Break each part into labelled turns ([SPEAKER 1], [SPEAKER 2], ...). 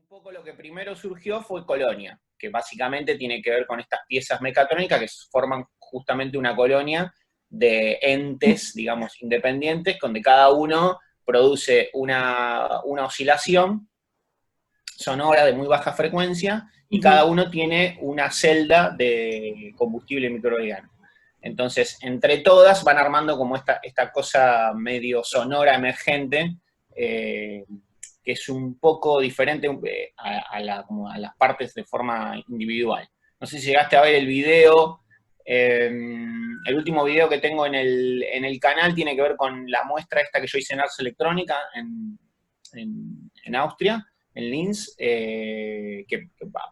[SPEAKER 1] poco lo que primero surgió fue Colonia, que básicamente tiene que ver con estas piezas mecatrónicas que forman justamente una colonia de entes, digamos, independientes, donde cada uno produce una oscilación sonora de muy baja frecuencia y cada uno tiene una celda de combustible microorgánico. Entonces, entre todas van armando como esta cosa medio sonora emergente, que es un poco diferente como a las partes de forma individual. No sé si llegaste a ver el video. El último video que tengo en el canal tiene que ver con la muestra esta que yo hice en Ars Electrónica en Austria, en Linz, que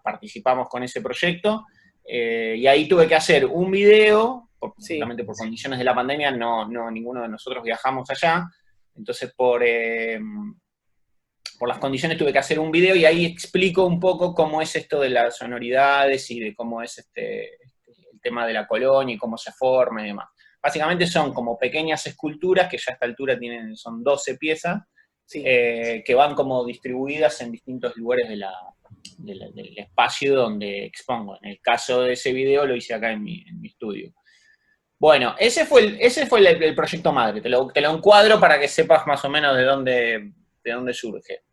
[SPEAKER 1] participamos con ese proyecto, y ahí tuve que hacer un video, justamente por condiciones de la pandemia, ninguno de nosotros viajamos allá, entonces por las condiciones tuve que hacer un video y ahí explico un poco cómo es esto de las sonoridades y de cómo es el tema de la colonia y cómo se forma y demás. Básicamente son como pequeñas esculturas que ya a esta altura son 12 piezas, que van como distribuidas en distintos lugares del espacio donde expongo. En el caso de ese video lo hice acá en mi estudio. Bueno, ese fue el proyecto madre. Te lo encuadro para que sepas más o menos de dónde surge.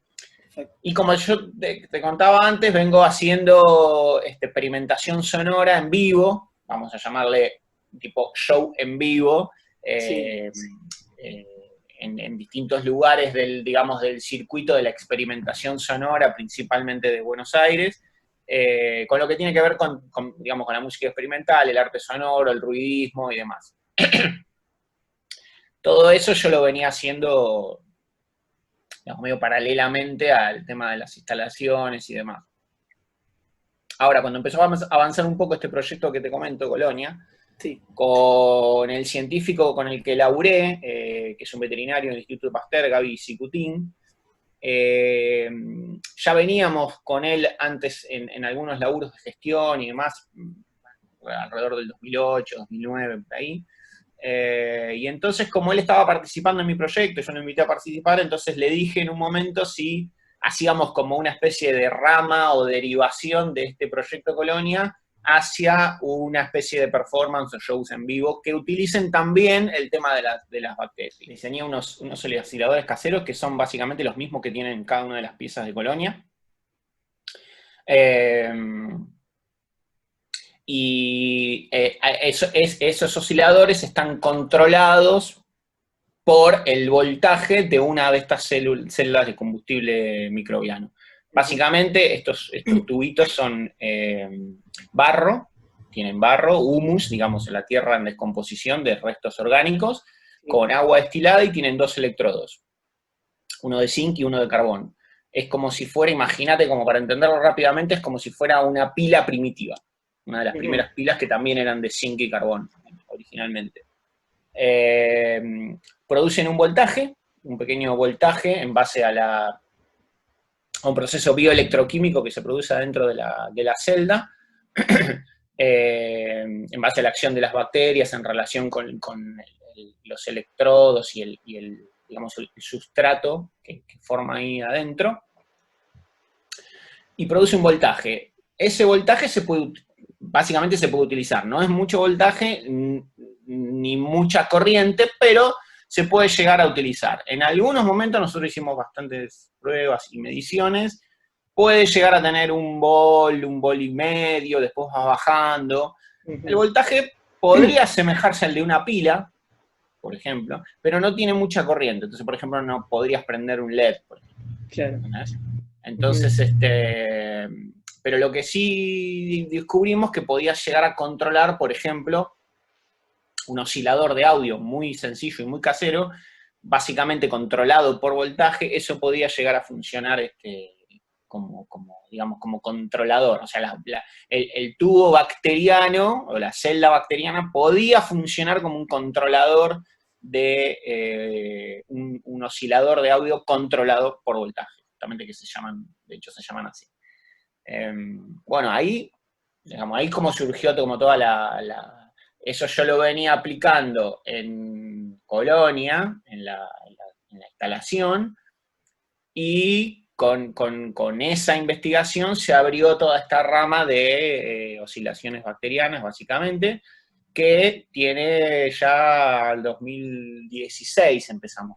[SPEAKER 1] Y como yo te contaba antes, vengo haciendo experimentación sonora en vivo, vamos a llamarle tipo show en vivo, en distintos lugares del circuito de la experimentación sonora, principalmente de Buenos Aires, con lo que tiene que ver con la música experimental, el arte sonoro, el ruidismo y demás. Todo eso yo lo venía haciendo, medio paralelamente al tema de las instalaciones y demás. Ahora, cuando empezó a avanzar un poco este proyecto que te comento, Colonia, con el científico con el que laburé, que es un veterinario del Instituto Pasteur, Gaby Sicutín, ya veníamos con él antes en algunos laburos de gestión y demás, alrededor del 2008, 2009, por ahí. Y entonces, como él estaba participando en mi proyecto, yo lo invité a participar, entonces le dije en un momento si hacíamos como una especie de rama o derivación de este proyecto Colonia hacia una especie de performance o shows en vivo que utilicen también el tema de las bacterias. Diseñé unos osciladores caseros que son básicamente los mismos que tienen cada una de las piezas de Colonia. Y esos osciladores están controlados por el voltaje de una de estas células de combustible microbiano. Básicamente, estos tubitos son barro, tienen barro, humus, digamos, en la tierra en descomposición de restos orgánicos, con agua destilada y tienen 2 electrodos, uno de zinc y uno de carbón. Es como si fuera, imagínate, como para entenderlo rápidamente, es como si fuera una pila primitiva. Una de las primeras pilas que también eran de zinc y carbón, originalmente. Producen un voltaje, un pequeño voltaje en base a un proceso bioelectroquímico que se produce dentro de la celda, en base a la acción de las bacterias en relación con los electrodos y el sustrato que forma ahí adentro, y produce un voltaje. Ese voltaje básicamente se puede utilizar, no es mucho voltaje ni mucha corriente, pero se puede llegar a utilizar. En algunos momentos nosotros hicimos bastantes pruebas y mediciones, puede llegar a tener un vol y medio, después va bajando. El voltaje podría asemejarse al de una pila, por ejemplo, pero no tiene mucha corriente. Entonces, por ejemplo, no podrías prender un LED, por ejemplo. Claro. Entonces, pero lo que sí descubrimos que podía llegar a controlar, por ejemplo, un oscilador de audio muy sencillo y muy casero, básicamente controlado por voltaje, eso podía llegar a funcionar como controlador. O sea, el tubo bacteriano o la celda bacteriana podía funcionar como un controlador de un oscilador de audio controlado por voltaje, justamente de hecho se llaman así. Bueno, ahí como surgió como toda eso yo lo venía aplicando en Colonia, en la instalación, y con esa investigación se abrió toda esta rama de oscilaciones bacterianas, básicamente, que tiene ya el 2016 empezamos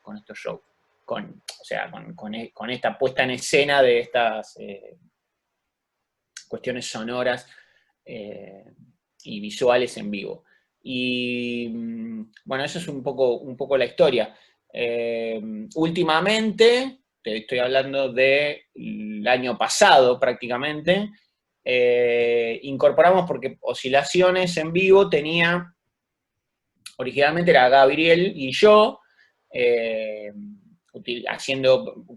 [SPEAKER 1] con estos shows, o sea, con esta puesta en escena de estas cuestiones sonoras y visuales en vivo. Y bueno, eso es un poco la historia. Últimamente, te estoy hablando del año pasado prácticamente, incorporamos porque oscilaciones en vivo tenía, originalmente era Gabriel y yo,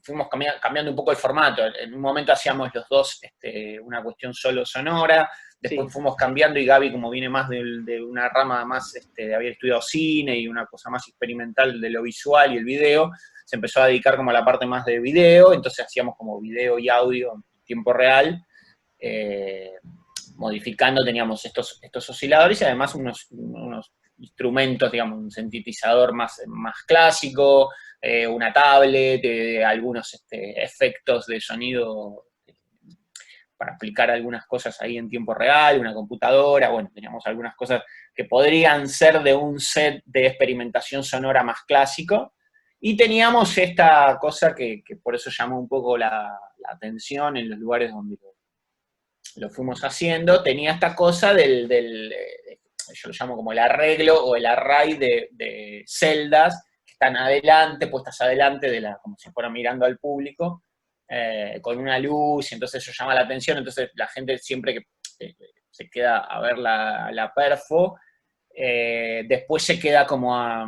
[SPEAKER 1] fuimos cambiando un poco el formato. En un momento hacíamos los dos una cuestión solo sonora, después
[SPEAKER 2] Sí.
[SPEAKER 1] fuimos cambiando y Gaby, como viene más de una rama más de haber estudiado cine y una cosa más experimental de lo visual y el video, se empezó a dedicar como a la parte más de video, entonces hacíamos como video y audio en tiempo real, modificando, teníamos estos osciladores y además unos instrumentos, digamos, un sintetizador más clásico, una tablet, algunos efectos de sonido para aplicar algunas cosas ahí en tiempo real, una computadora, bueno, teníamos algunas cosas que podrían ser de un set de experimentación sonora más clásico, y teníamos esta cosa que por eso llamó un poco la atención en los lugares donde lo fuimos haciendo, tenía esta cosa yo lo llamo como el arreglo o el array de celdas que están adelante, puestas adelante, como si fuera mirando al público, con una luz, y entonces eso llama la atención, entonces la gente siempre que se queda a ver la perfo, después se queda como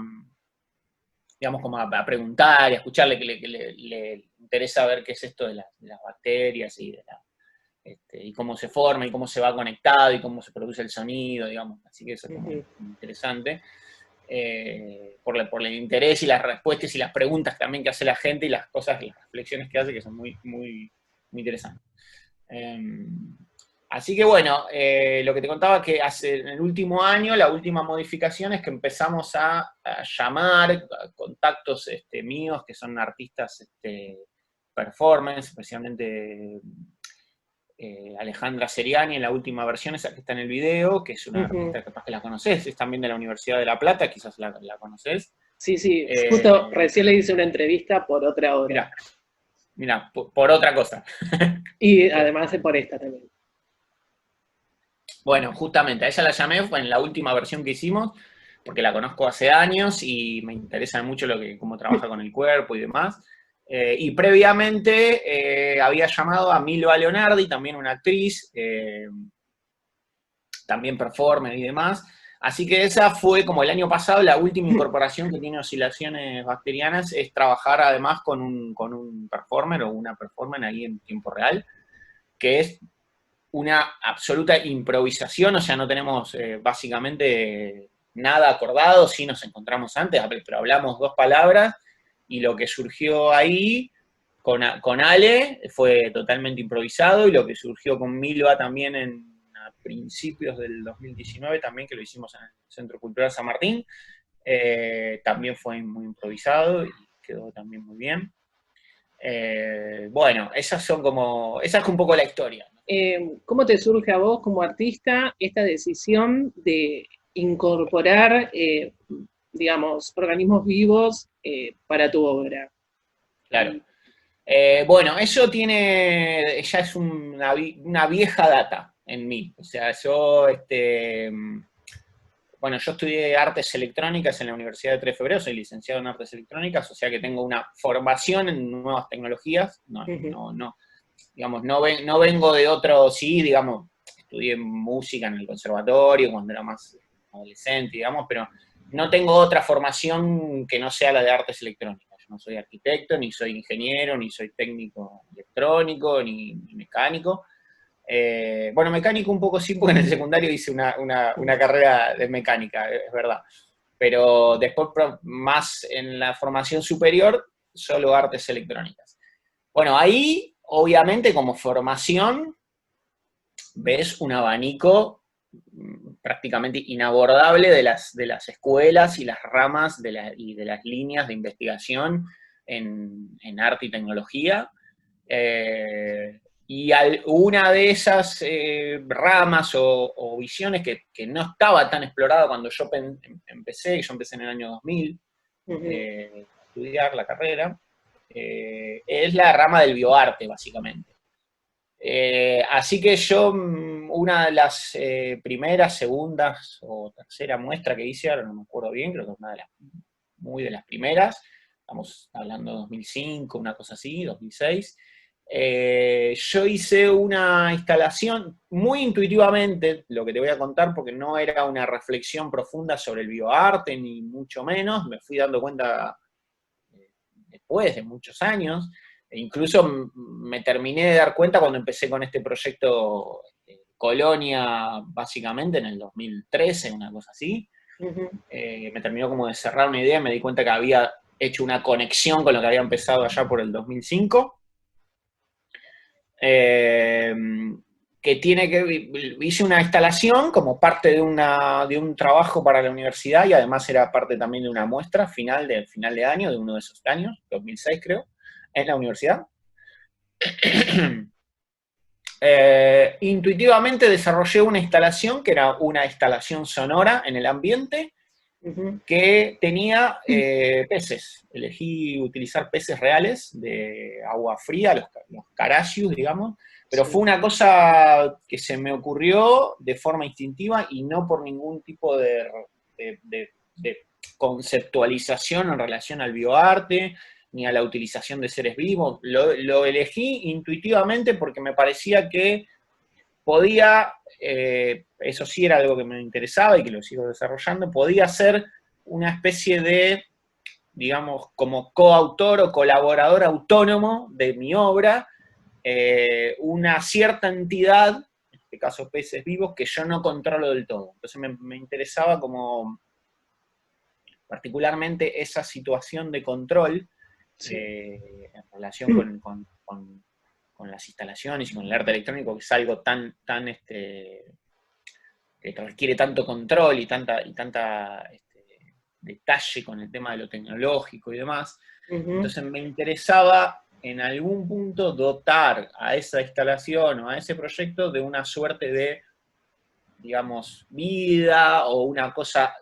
[SPEAKER 1] digamos, como a preguntar y a escucharle, que le interesa ver qué es esto de las bacterias y y cómo se forma y cómo se va conectado y cómo se produce el sonido, digamos. Así que eso es como interesante. Por el interés y las respuestas y las preguntas también que hace la gente y las reflexiones que hace, que son muy, muy, muy interesantes. Así que bueno, lo que te contaba que en el último año, la última modificación es que empezamos a llamar a contactos míos, que son artistas performance, especialmente Alejandra Seriani en la última versión, esa que está en el video, que es una artista capaz que la conoces, es también de la Universidad de La Plata, quizás la conoces.
[SPEAKER 2] Sí, sí, justo recién le hice una entrevista por otra obra.
[SPEAKER 1] Mira, por otra cosa.
[SPEAKER 2] Y además por esta también.
[SPEAKER 1] Bueno, justamente, a ella la llamé, fue en la última versión que hicimos, porque la conozco hace años y me interesa mucho cómo trabaja con el cuerpo y demás. Y previamente había llamado a Milva Leonardi, también una actriz, también performer y demás. Así que esa fue como el año pasado la última incorporación que tiene Oscilaciones Bacterianas, es trabajar además con un performer o una performer ahí en tiempo real, que es una absoluta improvisación, o sea, no tenemos básicamente nada acordado, sí nos encontramos antes, pero hablamos dos palabras, y lo que surgió ahí con Ale fue totalmente improvisado, y lo que surgió con Milva también a principios del 2019, también que lo hicimos en el Centro Cultural San Martín, también fue muy improvisado y quedó también muy bien. Bueno, esa es un poco la historia.
[SPEAKER 2] ¿Cómo te surge a vos como artista esta decisión de incorporar, digamos, organismos vivos para tu obra?
[SPEAKER 1] Claro. Bueno, eso ya es una vieja data en mí. O sea, bueno, yo estudié artes electrónicas en la Universidad de 3 de Febrero, soy licenciado en artes electrónicas, o sea que tengo una formación en nuevas tecnologías. Digamos, no vengo de otro, sí, digamos, estudié música en el conservatorio cuando era más adolescente, digamos, pero no tengo otra formación que no sea la de artes electrónicas. Yo no soy arquitecto, ni soy ingeniero, ni soy técnico electrónico, ni mecánico. Bueno, mecánico un poco sí, porque en el secundario hice una carrera de mecánica, es verdad. Pero después, más en la formación superior, solo artes electrónicas. Bueno, ahí, obviamente, como formación, ves un abanico prácticamente inabordable de las escuelas y las ramas y de las líneas de investigación en arte y tecnología. Y una de esas ramas o visiones que no estaba tan explorada cuando yo empecé, y yo empecé en el año 2000 a estudiar la carrera, es la rama del bioarte, básicamente. Así que yo, una de las primeras, segundas o tercera muestra que hice, ahora no me acuerdo bien, creo que es una de las muy de las primeras, estamos hablando de 2005, una cosa así, 2006, yo hice una instalación muy intuitivamente, lo que te voy a contar, porque no era una reflexión profunda sobre el bioarte, ni mucho menos, me fui dando cuenta después de muchos años, e incluso me terminé de dar cuenta cuando empecé con este proyecto Colonia, básicamente en el 2013, una cosa así. Me terminó como de cerrar una idea, me di cuenta que había hecho una conexión con lo que había empezado allá por el 2005. Que tiene que, hice una instalación como parte de un trabajo para la universidad y además era parte también de una muestra final de año, de uno de esos años, 2006 creo, en la universidad. Intuitivamente desarrollé una instalación que era una instalación sonora en el ambiente que tenía peces. Elegí utilizar peces reales de agua fría, los carayus, digamos, pero fue una cosa que se me ocurrió de forma instintiva y no por ningún tipo de conceptualización en relación al bioarte, ni a la utilización de seres vivos. Lo elegí intuitivamente porque me parecía que podía, eso sí era algo que me interesaba y que lo sigo desarrollando, podía ser una especie de, digamos, como coautor o colaborador autónomo de mi obra, una cierta entidad, en este caso peces vivos, que yo no controlo del todo. Entonces me interesaba como particularmente esa situación de control en relación con las instalaciones y con el arte electrónico, que es algo tan que requiere tanto control y tanta detalle con el tema de lo tecnológico y demás. Entonces me interesaba en algún punto dotar a esa instalación o a ese proyecto de una suerte de, digamos, vida o una cosa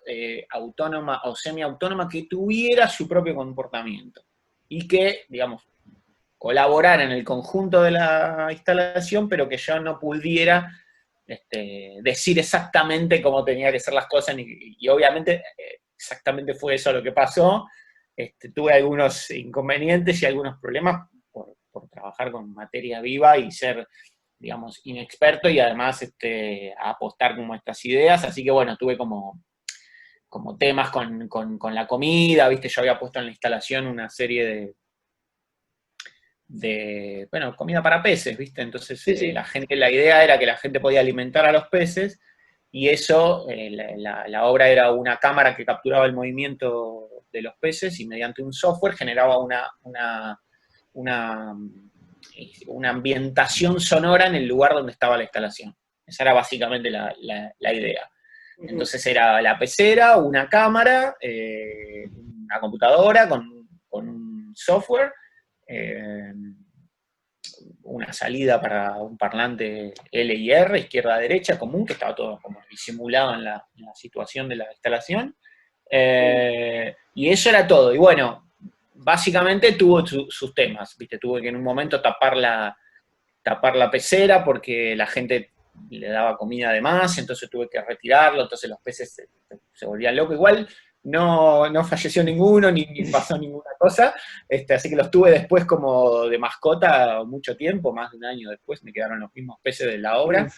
[SPEAKER 1] autónoma o semiautónoma que tuviera su propio comportamiento y que, digamos, colaborar en el conjunto de la instalación, pero que yo no pudiera decir exactamente cómo tenía que ser las cosas, y obviamente exactamente fue eso lo que pasó. Tuve algunos inconvenientes y algunos problemas por trabajar con materia viva y ser, digamos, inexperto y además apostar como a estas ideas, así que bueno, tuve como temas con la comida, ¿viste? Yo había puesto en la instalación una serie bueno, comida para peces, ¿viste? Entonces la idea era que la gente podía alimentar a los peces y eso, la obra era una cámara que capturaba el movimiento de los peces y mediante un software generaba una ambientación sonora en el lugar donde estaba la instalación. Esa era básicamente la idea. Entonces era la pecera, una cámara, una computadora con un software, una salida para un parlante L y R, izquierda-derecha, común, que estaba todo como disimulado en la situación de la instalación. Y eso era todo. Y bueno, básicamente tuvo sus temas, ¿viste? Tuve que en un momento tapar la pecera porque la gente le daba comida de más, entonces tuve que retirarlo, entonces los peces se volvían locos. Igual no falleció ninguno, ni pasó ninguna cosa, así que los tuve después como de mascota mucho tiempo, más de un año después, me quedaron los mismos peces de la obra.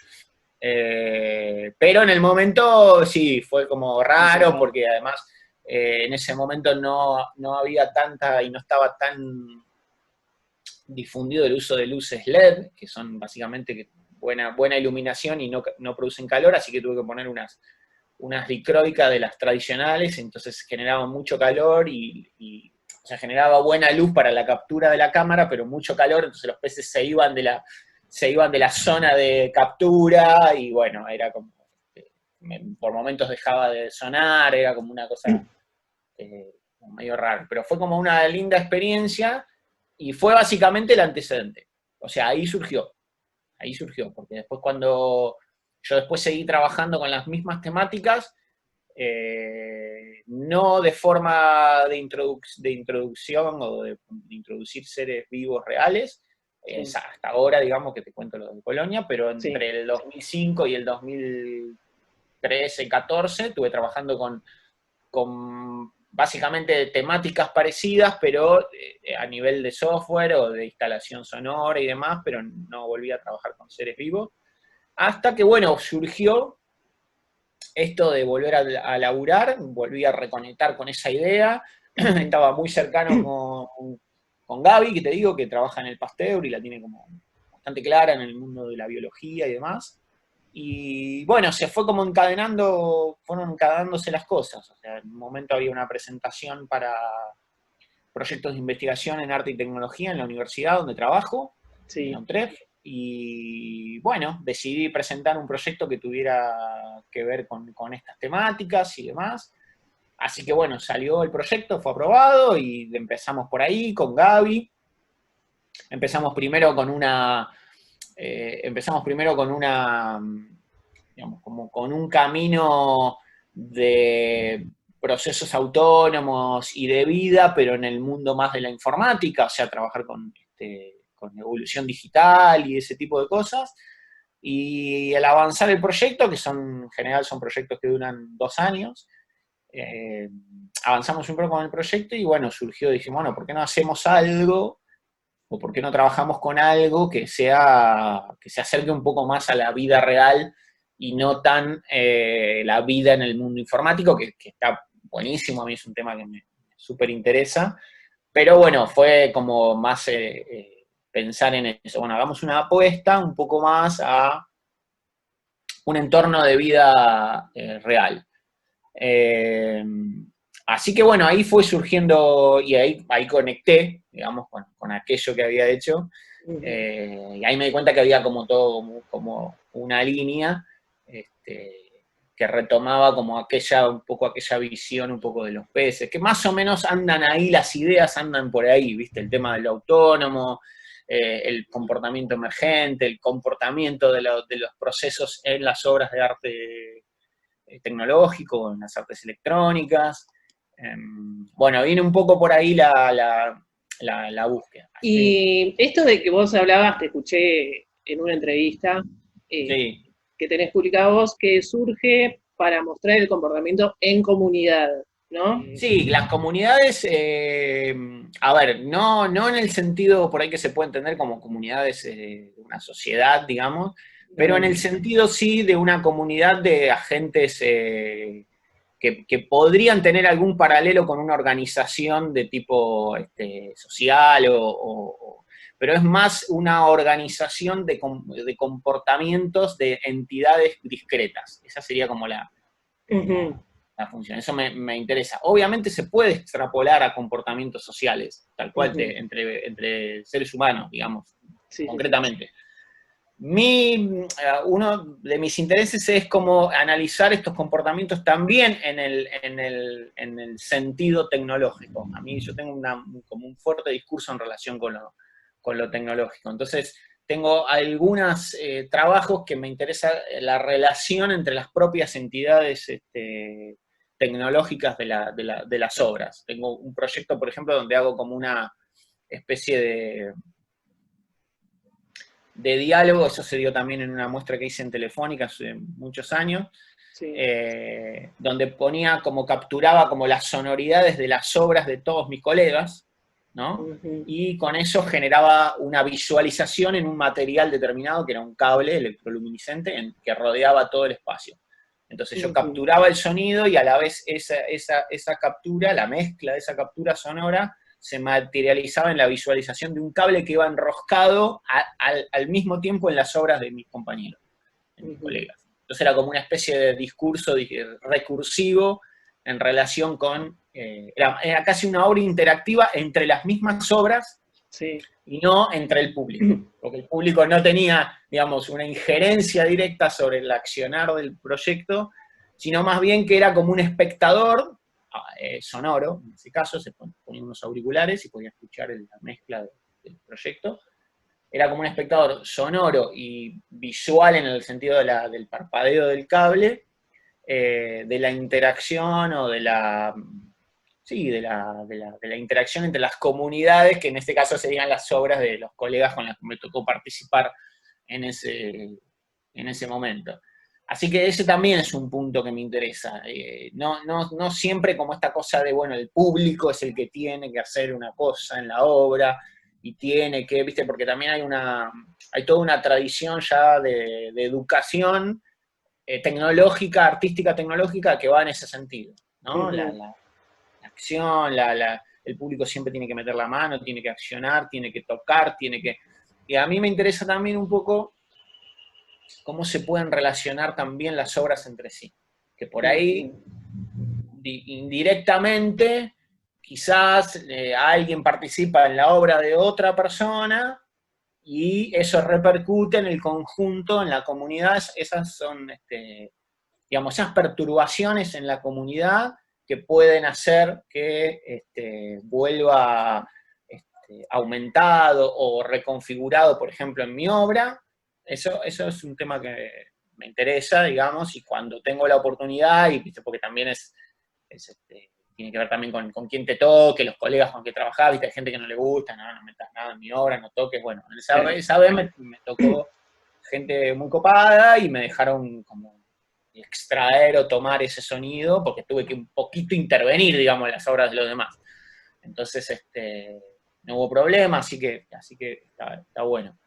[SPEAKER 1] Pero en el momento sí, fue como raro, porque además en ese momento no había tanta y no estaba tan difundido el uso de luces LED, que son básicamente buena iluminación y no producen calor, así que tuve que poner unas dicróicas de las tradicionales, entonces generaban mucho calor y o sea, generaba buena luz para la captura de la cámara, pero mucho calor, entonces los peces se iban de la zona de captura y bueno, era como, por momentos dejaba de sonar, era como una cosa medio rara, pero fue como una linda experiencia y fue básicamente el antecedente. o sea, ahí surgió, porque después cuando yo después seguí trabajando con las mismas temáticas, no de forma de introducción o de introducir seres vivos reales,
[SPEAKER 2] Sí.
[SPEAKER 1] hasta ahora, digamos, que te cuento lo de Colonia, pero
[SPEAKER 2] Sí.
[SPEAKER 1] entre el 2005 y el 2013-14 estuve trabajando con básicamente temáticas parecidas, pero a nivel de software o de instalación sonora y demás, pero no volví a trabajar con seres vivos. Hasta que, bueno, surgió esto de volver a laburar, volví a reconectar con esa idea, estaba muy cercano con Gaby, que te digo, que trabaja en el Pasteur y la tiene como bastante clara en el mundo de la biología y demás. Y bueno, se fue como fueron encadenándose las cosas. O sea, en un momento había una presentación para proyectos de investigación en arte y tecnología en la universidad donde trabajo, en la
[SPEAKER 2] Sí.
[SPEAKER 1] UNTREF, y bueno, decidí presentar un proyecto que tuviera que ver con estas temáticas y demás. Así que bueno, salió el proyecto, fue aprobado y empezamos por ahí con Gaby. Empezamos primero con una, digamos, como con un camino de procesos autónomos y de vida, pero en el mundo más de la informática, o sea, trabajar con evolución digital y ese tipo de cosas. Y al avanzar el proyecto, que en general son proyectos que duran 2 años, avanzamos un poco con el proyecto y bueno, dijimos, bueno, ¿por qué no hacemos algo o por qué no trabajamos con algo que se acerque un poco más a la vida real y no tan la vida en el mundo informático, que está buenísimo, a mí es un tema que me súper interesa, pero bueno, fue como más pensar en eso. Bueno, hagamos una apuesta un poco más a un entorno de vida real. Eh, Así que bueno, ahí fue surgiendo y ahí conecté, digamos, con aquello que había hecho. Y ahí me di cuenta que había como todo, como una línea que retomaba como un poco aquella visión un poco de los peces, que más o menos andan ahí, las ideas andan por ahí, ¿viste? El tema de lo autónomo, el comportamiento emergente, el comportamiento de los procesos en las obras de arte tecnológico, en las artes electrónicas. Bueno, viene un poco por ahí la búsqueda.
[SPEAKER 2] Y esto de que vos hablabas, te escuché en una entrevista
[SPEAKER 1] Sí,
[SPEAKER 2] que tenés publicado vos, que surge para mostrar el comportamiento en comunidad, ¿no?
[SPEAKER 1] sí, las comunidades, a ver, no en el sentido por ahí que se puede entender como comunidades de una sociedad, digamos, pero en el sentido sí de una comunidad de agentes que podrían tener algún paralelo con una organización de tipo social pero es más una organización de comportamientos de entidades discretas. Esa sería como
[SPEAKER 2] Ujú.
[SPEAKER 1] la función. Eso me interesa. Obviamente se puede extrapolar a comportamientos sociales, tal cual,
[SPEAKER 2] Ujú.
[SPEAKER 1] entre seres humanos, digamos,
[SPEAKER 2] Sí, sí, sí.
[SPEAKER 1] concretamente. Uno de mis intereses es cómo analizar estos comportamientos también en el sentido tecnológico. A mí yo tengo como un fuerte discurso en relación con lo tecnológico. Entonces, tengo algunos trabajos que me interesa la relación entre las propias entidades tecnológicas de las obras. Tengo un proyecto, por ejemplo, donde hago como una especie de diálogo, eso se dio también en una muestra que hice en Telefónica hace muchos años,
[SPEAKER 2] Sí.
[SPEAKER 1] donde capturaba como las sonoridades de las obras de todos mis colegas, ¿no?
[SPEAKER 2] Ujú.
[SPEAKER 1] Y con eso generaba una visualización en un material determinado, que era un cable electroluminiscente que rodeaba todo el espacio. Entonces yo
[SPEAKER 2] Ujú.
[SPEAKER 1] capturaba el sonido y a la vez esa captura, la mezcla de esa captura sonora, se materializaba en la visualización de un cable que iba enroscado al mismo tiempo en las obras de mis compañeros, de mis
[SPEAKER 2] Ujú.
[SPEAKER 1] colegas. Entonces era como una especie de discurso recursivo en relación con... era casi una obra interactiva entre las mismas obras
[SPEAKER 2] Sí.
[SPEAKER 1] y no entre el público, porque el público no tenía, digamos, una injerencia directa sobre el accionar del proyecto, sino más bien que era como un espectador sonoro, en ese caso se ponían unos auriculares y podía escuchar la mezcla del proyecto, era como un espectador sonoro y visual en el sentido del parpadeo del cable, de la interacción o sí, de la interacción entre las comunidades, que en este caso serían las obras de los colegas con los que me tocó participar en ese momento. Así que ese también es un punto que me interesa. No siempre como esta cosa de, bueno, el público es el que tiene que hacer una cosa en la obra, y tiene que, ¿viste? Porque también hay toda una tradición ya de educación tecnológica, artística tecnológica, que va en ese sentido, ¿no? La acción, el público siempre tiene que meter la mano, tiene que accionar, tiene que tocar, Y a mí me interesa también un poco cómo se pueden relacionar también las obras entre sí. Que por ahí, indirectamente, quizás alguien participa en la obra de otra persona y eso repercute en el conjunto, en la comunidad. Esas son, digamos, esas perturbaciones en la comunidad que pueden hacer que vuelva aumentado o reconfigurado, por ejemplo, en mi obra. Eso es un tema que me interesa, digamos, y cuando tengo la oportunidad, y porque también tiene que ver también con quién te toque, los colegas con que trabajás, ¿viste? Hay gente que no le gusta, no metas nada en mi obra, no toques. Bueno, esa vez me tocó gente muy copada y me dejaron como extraer o tomar ese sonido, porque tuve que un poquito intervenir, digamos, en las obras de los demás. Entonces, no hubo problema, así que está bueno.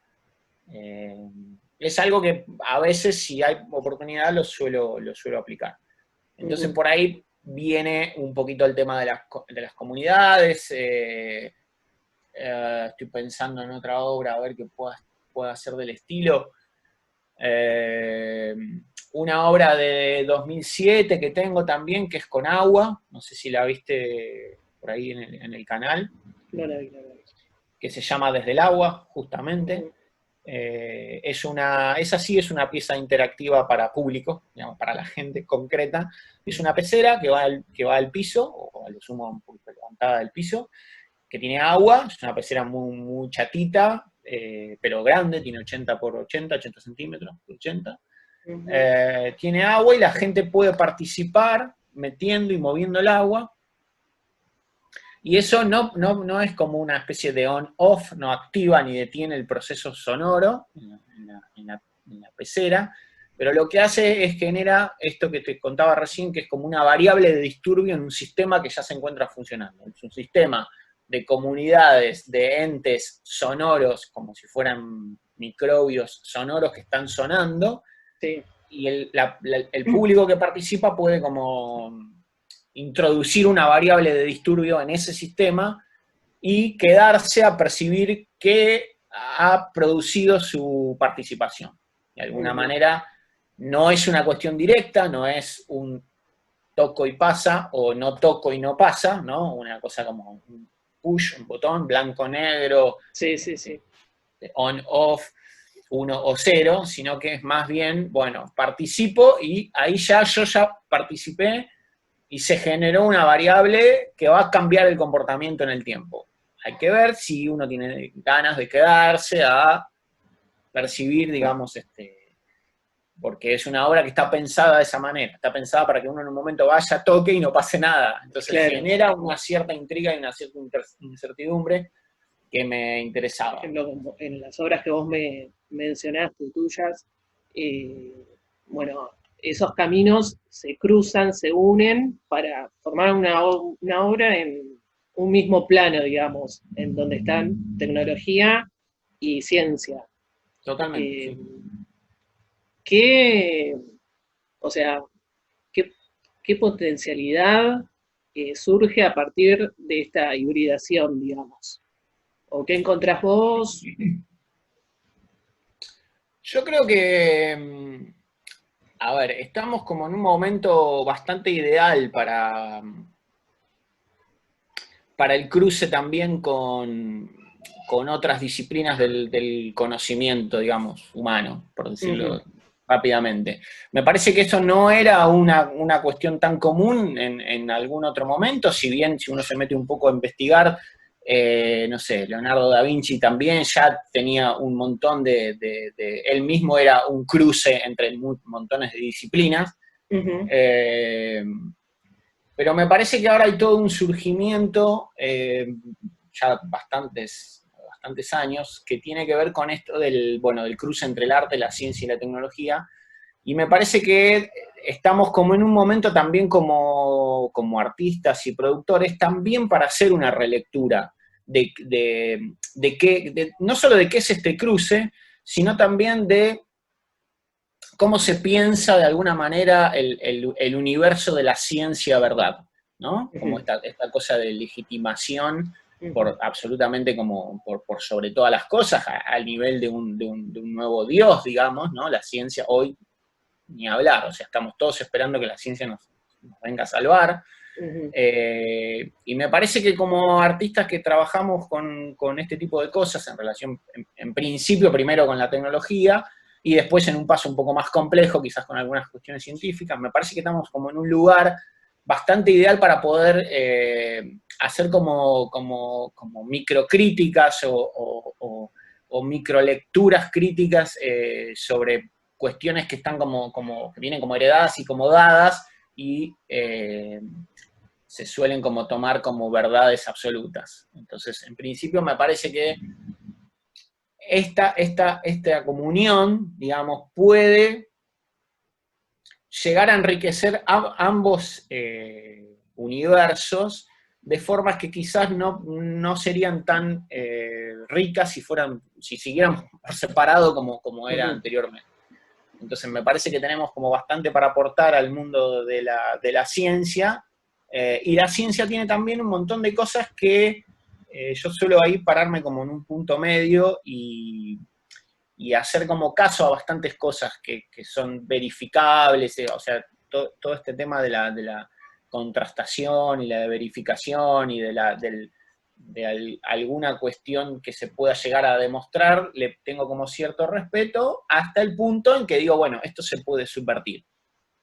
[SPEAKER 1] Es algo que a veces, si hay oportunidad, lo suelo aplicar. Entonces, por ahí viene un poquito el tema de las comunidades. Estoy pensando en otra obra, a ver qué pueda hacer del estilo. Una obra de 2007 que tengo también, que es con agua, no sé si la viste por ahí en el canal.
[SPEAKER 2] No la vi.
[SPEAKER 1] Que se llama Desde el agua, justamente. Esa sí es una pieza interactiva para público, digamos, para la gente concreta. Es una pecera que va al piso, o a lo sumo un poquito levantada del piso, que tiene agua. Es una pecera muy, muy chatita, pero grande, tiene 80 por 80 centímetros por 80. Tiene agua y la gente puede participar metiendo y moviendo el agua. Y eso no es como una especie de on-off, no activa ni detiene el proceso sonoro en la pecera, pero lo que hace es genera esto que te contaba recién, que es como una variable de disturbio en un sistema que ya se encuentra funcionando. Es un sistema de comunidades, de entes sonoros, como si fueran microbios sonoros que están sonando,
[SPEAKER 2] sí.
[SPEAKER 1] Y el público que participa puede como introducir una variable de disturbio en ese sistema y quedarse a percibir qué ha producido su participación. De alguna manera, no es una cuestión directa, no es un toco y pasa, o no toco y no pasa, ¿no? Una cosa como un push, un botón, blanco-negro,
[SPEAKER 2] Sí.
[SPEAKER 1] on-off, 1 o 0, sino que es más bien, bueno, participo y ahí yo ya participé y se generó una variable que va a cambiar el comportamiento en el tiempo. Hay que ver si uno tiene ganas de quedarse a percibir, digamos, porque es una obra que está pensada de esa manera, está pensada para que uno en un momento vaya, toque y no pase nada. Entonces genera una cierta intriga y una cierta incertidumbre que me interesaba.
[SPEAKER 2] Por ejemplo, en las obras que vos me mencionaste, tuyas, bueno, esos caminos se cruzan, se unen para formar una obra en un mismo plano, digamos, en donde están tecnología y ciencia.
[SPEAKER 1] Totalmente.
[SPEAKER 2] Sí. O sea, ¿qué potencialidad surge a partir de esta hibridación, digamos? ¿O qué encontrás vos?
[SPEAKER 1] Yo creo que, a ver, estamos como en un momento bastante ideal para el cruce también con otras disciplinas del conocimiento, digamos, humano, por decirlo rápidamente. Me parece que eso no era una cuestión tan común en algún otro momento, si bien si uno se mete un poco a investigar, no sé, Leonardo da Vinci también ya tenía un montón él mismo era un cruce entre montones de disciplinas.
[SPEAKER 2] Ujú.
[SPEAKER 1] Pero me parece que ahora hay todo un surgimiento, ya bastantes años, que tiene que ver con esto del cruce entre el arte, la ciencia y la tecnología, y me parece que estamos como en un momento también como artistas y productores, también para hacer una relectura no solo de qué es este cruce, sino también de cómo se piensa de alguna manera el universo de la ciencia-verdad, ¿no? Como
[SPEAKER 2] Ujú.
[SPEAKER 1] esta cosa de legitimación
[SPEAKER 2] Ujú.
[SPEAKER 1] absolutamente como por sobre todas las cosas, al nivel de un nuevo Dios, digamos, ¿no? La ciencia hoy, ni hablar, o sea, estamos todos esperando que la ciencia nos venga a salvar.
[SPEAKER 2] Ujú.
[SPEAKER 1] Y me parece que como artistas que trabajamos con este tipo de cosas en relación, en principio, primero con la tecnología, y después en un paso un poco más complejo, quizás con algunas cuestiones científicas, me parece que estamos como en un lugar bastante ideal para poder hacer como microcríticas o microlecturas críticas sobre cuestiones que están que vienen como heredadas y como dadas, y se suelen como tomar como verdades absolutas. Entonces, en principio me parece que esta comunión, digamos, puede llegar a enriquecer ambos universos de formas que quizás no serían tan ricas si siguiéramos por separado como era
[SPEAKER 2] Ujú.
[SPEAKER 1] anteriormente. Entonces me parece que tenemos como bastante para aportar al mundo de la ciencia, y la ciencia tiene también un montón de cosas que yo suelo ahí pararme como en un punto medio y hacer como caso a bastantes cosas que son verificables, o sea, todo este tema de la contrastación y la de verificación y alguna cuestión que se pueda llegar a demostrar, le tengo como cierto respeto, hasta el punto en que digo, bueno, esto se puede subvertir,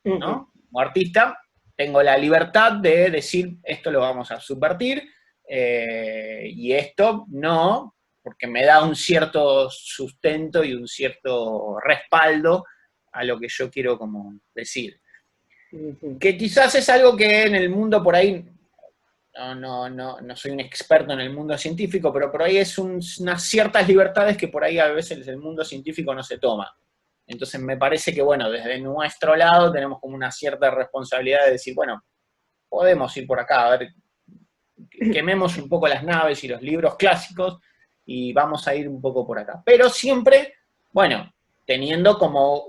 [SPEAKER 2] Ujú.
[SPEAKER 1] ¿no? Como artista, tengo la libertad de decir, esto lo vamos a subvertir, y esto no, porque me da un cierto sustento y un cierto respaldo a lo que yo quiero como decir.
[SPEAKER 2] Ujú.
[SPEAKER 1] Que quizás es algo que en el mundo por ahí, no soy un experto en el mundo científico, pero por ahí es unas ciertas libertades que por ahí a veces el mundo científico no se toma. Entonces me parece que, bueno, desde nuestro lado tenemos como una cierta responsabilidad de decir, bueno, podemos ir por acá, a ver, quememos un poco las naves y los libros clásicos y vamos a ir un poco por acá. Pero siempre, bueno, teniendo como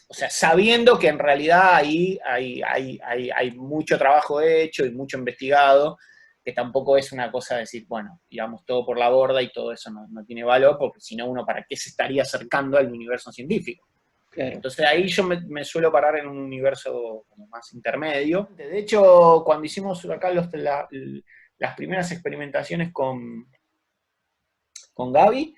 [SPEAKER 1] o sea, sabiendo que en realidad ahí hay mucho trabajo hecho y mucho investigado, que tampoco es una cosa de decir, bueno, tiramos todo por la borda y todo eso no tiene valor, porque si no uno, ¿para qué se estaría acercando al universo científico?
[SPEAKER 2] Claro.
[SPEAKER 1] Entonces ahí yo me suelo parar en un universo como más intermedio. De hecho, cuando hicimos acá las primeras experimentaciones con Gaby,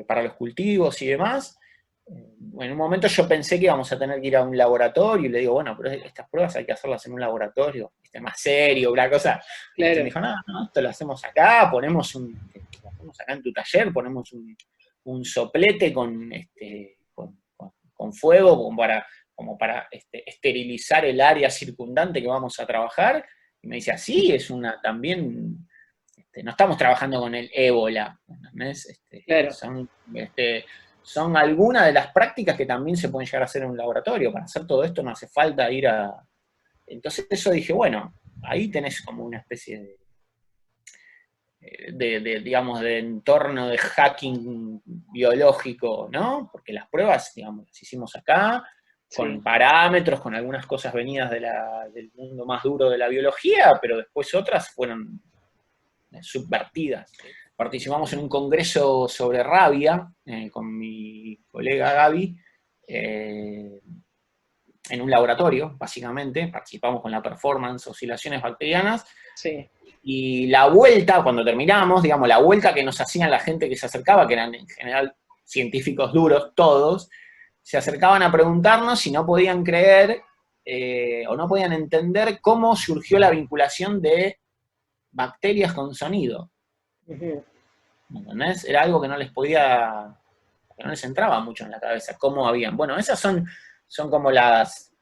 [SPEAKER 1] para los cultivos y demás, en un momento yo pensé que íbamos a tener que ir a un laboratorio y le digo, bueno, pero estas pruebas hay que hacerlas en un laboratorio, ¿viste? Más serio, una cosa. ¿Viste? Me
[SPEAKER 2] Claro.
[SPEAKER 1] dijo, no, esto lo hacemos acá, lo hacemos acá en tu taller, ponemos un soplete con fuego como para esterilizar el área circundante que vamos a trabajar. Y me dice, así es también, no estamos trabajando con el ébola, ¿entendés?
[SPEAKER 2] Claro.
[SPEAKER 1] Son algunas de las prácticas que también se pueden llegar a hacer en un laboratorio. Para hacer todo esto no hace falta ir a... Entonces eso dije, bueno, ahí tenés como una especie digamos, de entorno de hacking biológico, ¿no? Porque las pruebas, digamos, las hicimos acá, con
[SPEAKER 2] Sí.
[SPEAKER 1] parámetros, con algunas cosas venidas del mundo más duro de la biología, pero después otras fueron subvertidas. Participamos en un congreso sobre rabia con mi colega Gaby, en un laboratorio, básicamente. Participamos con la performance, oscilaciones bacterianas,
[SPEAKER 2] Sí.
[SPEAKER 1] y la vuelta, cuando terminamos, digamos, la vuelta que nos hacían la gente que se acercaba, que eran en general científicos duros, todos, se acercaban a preguntarnos si no podían creer o no podían entender cómo surgió la vinculación de bacterias con sonido.
[SPEAKER 2] Ujú.
[SPEAKER 1] ¿Me entendés? Era algo que no les podía, que no les entraba mucho en la cabeza, cómo habían. Bueno, esas son como las,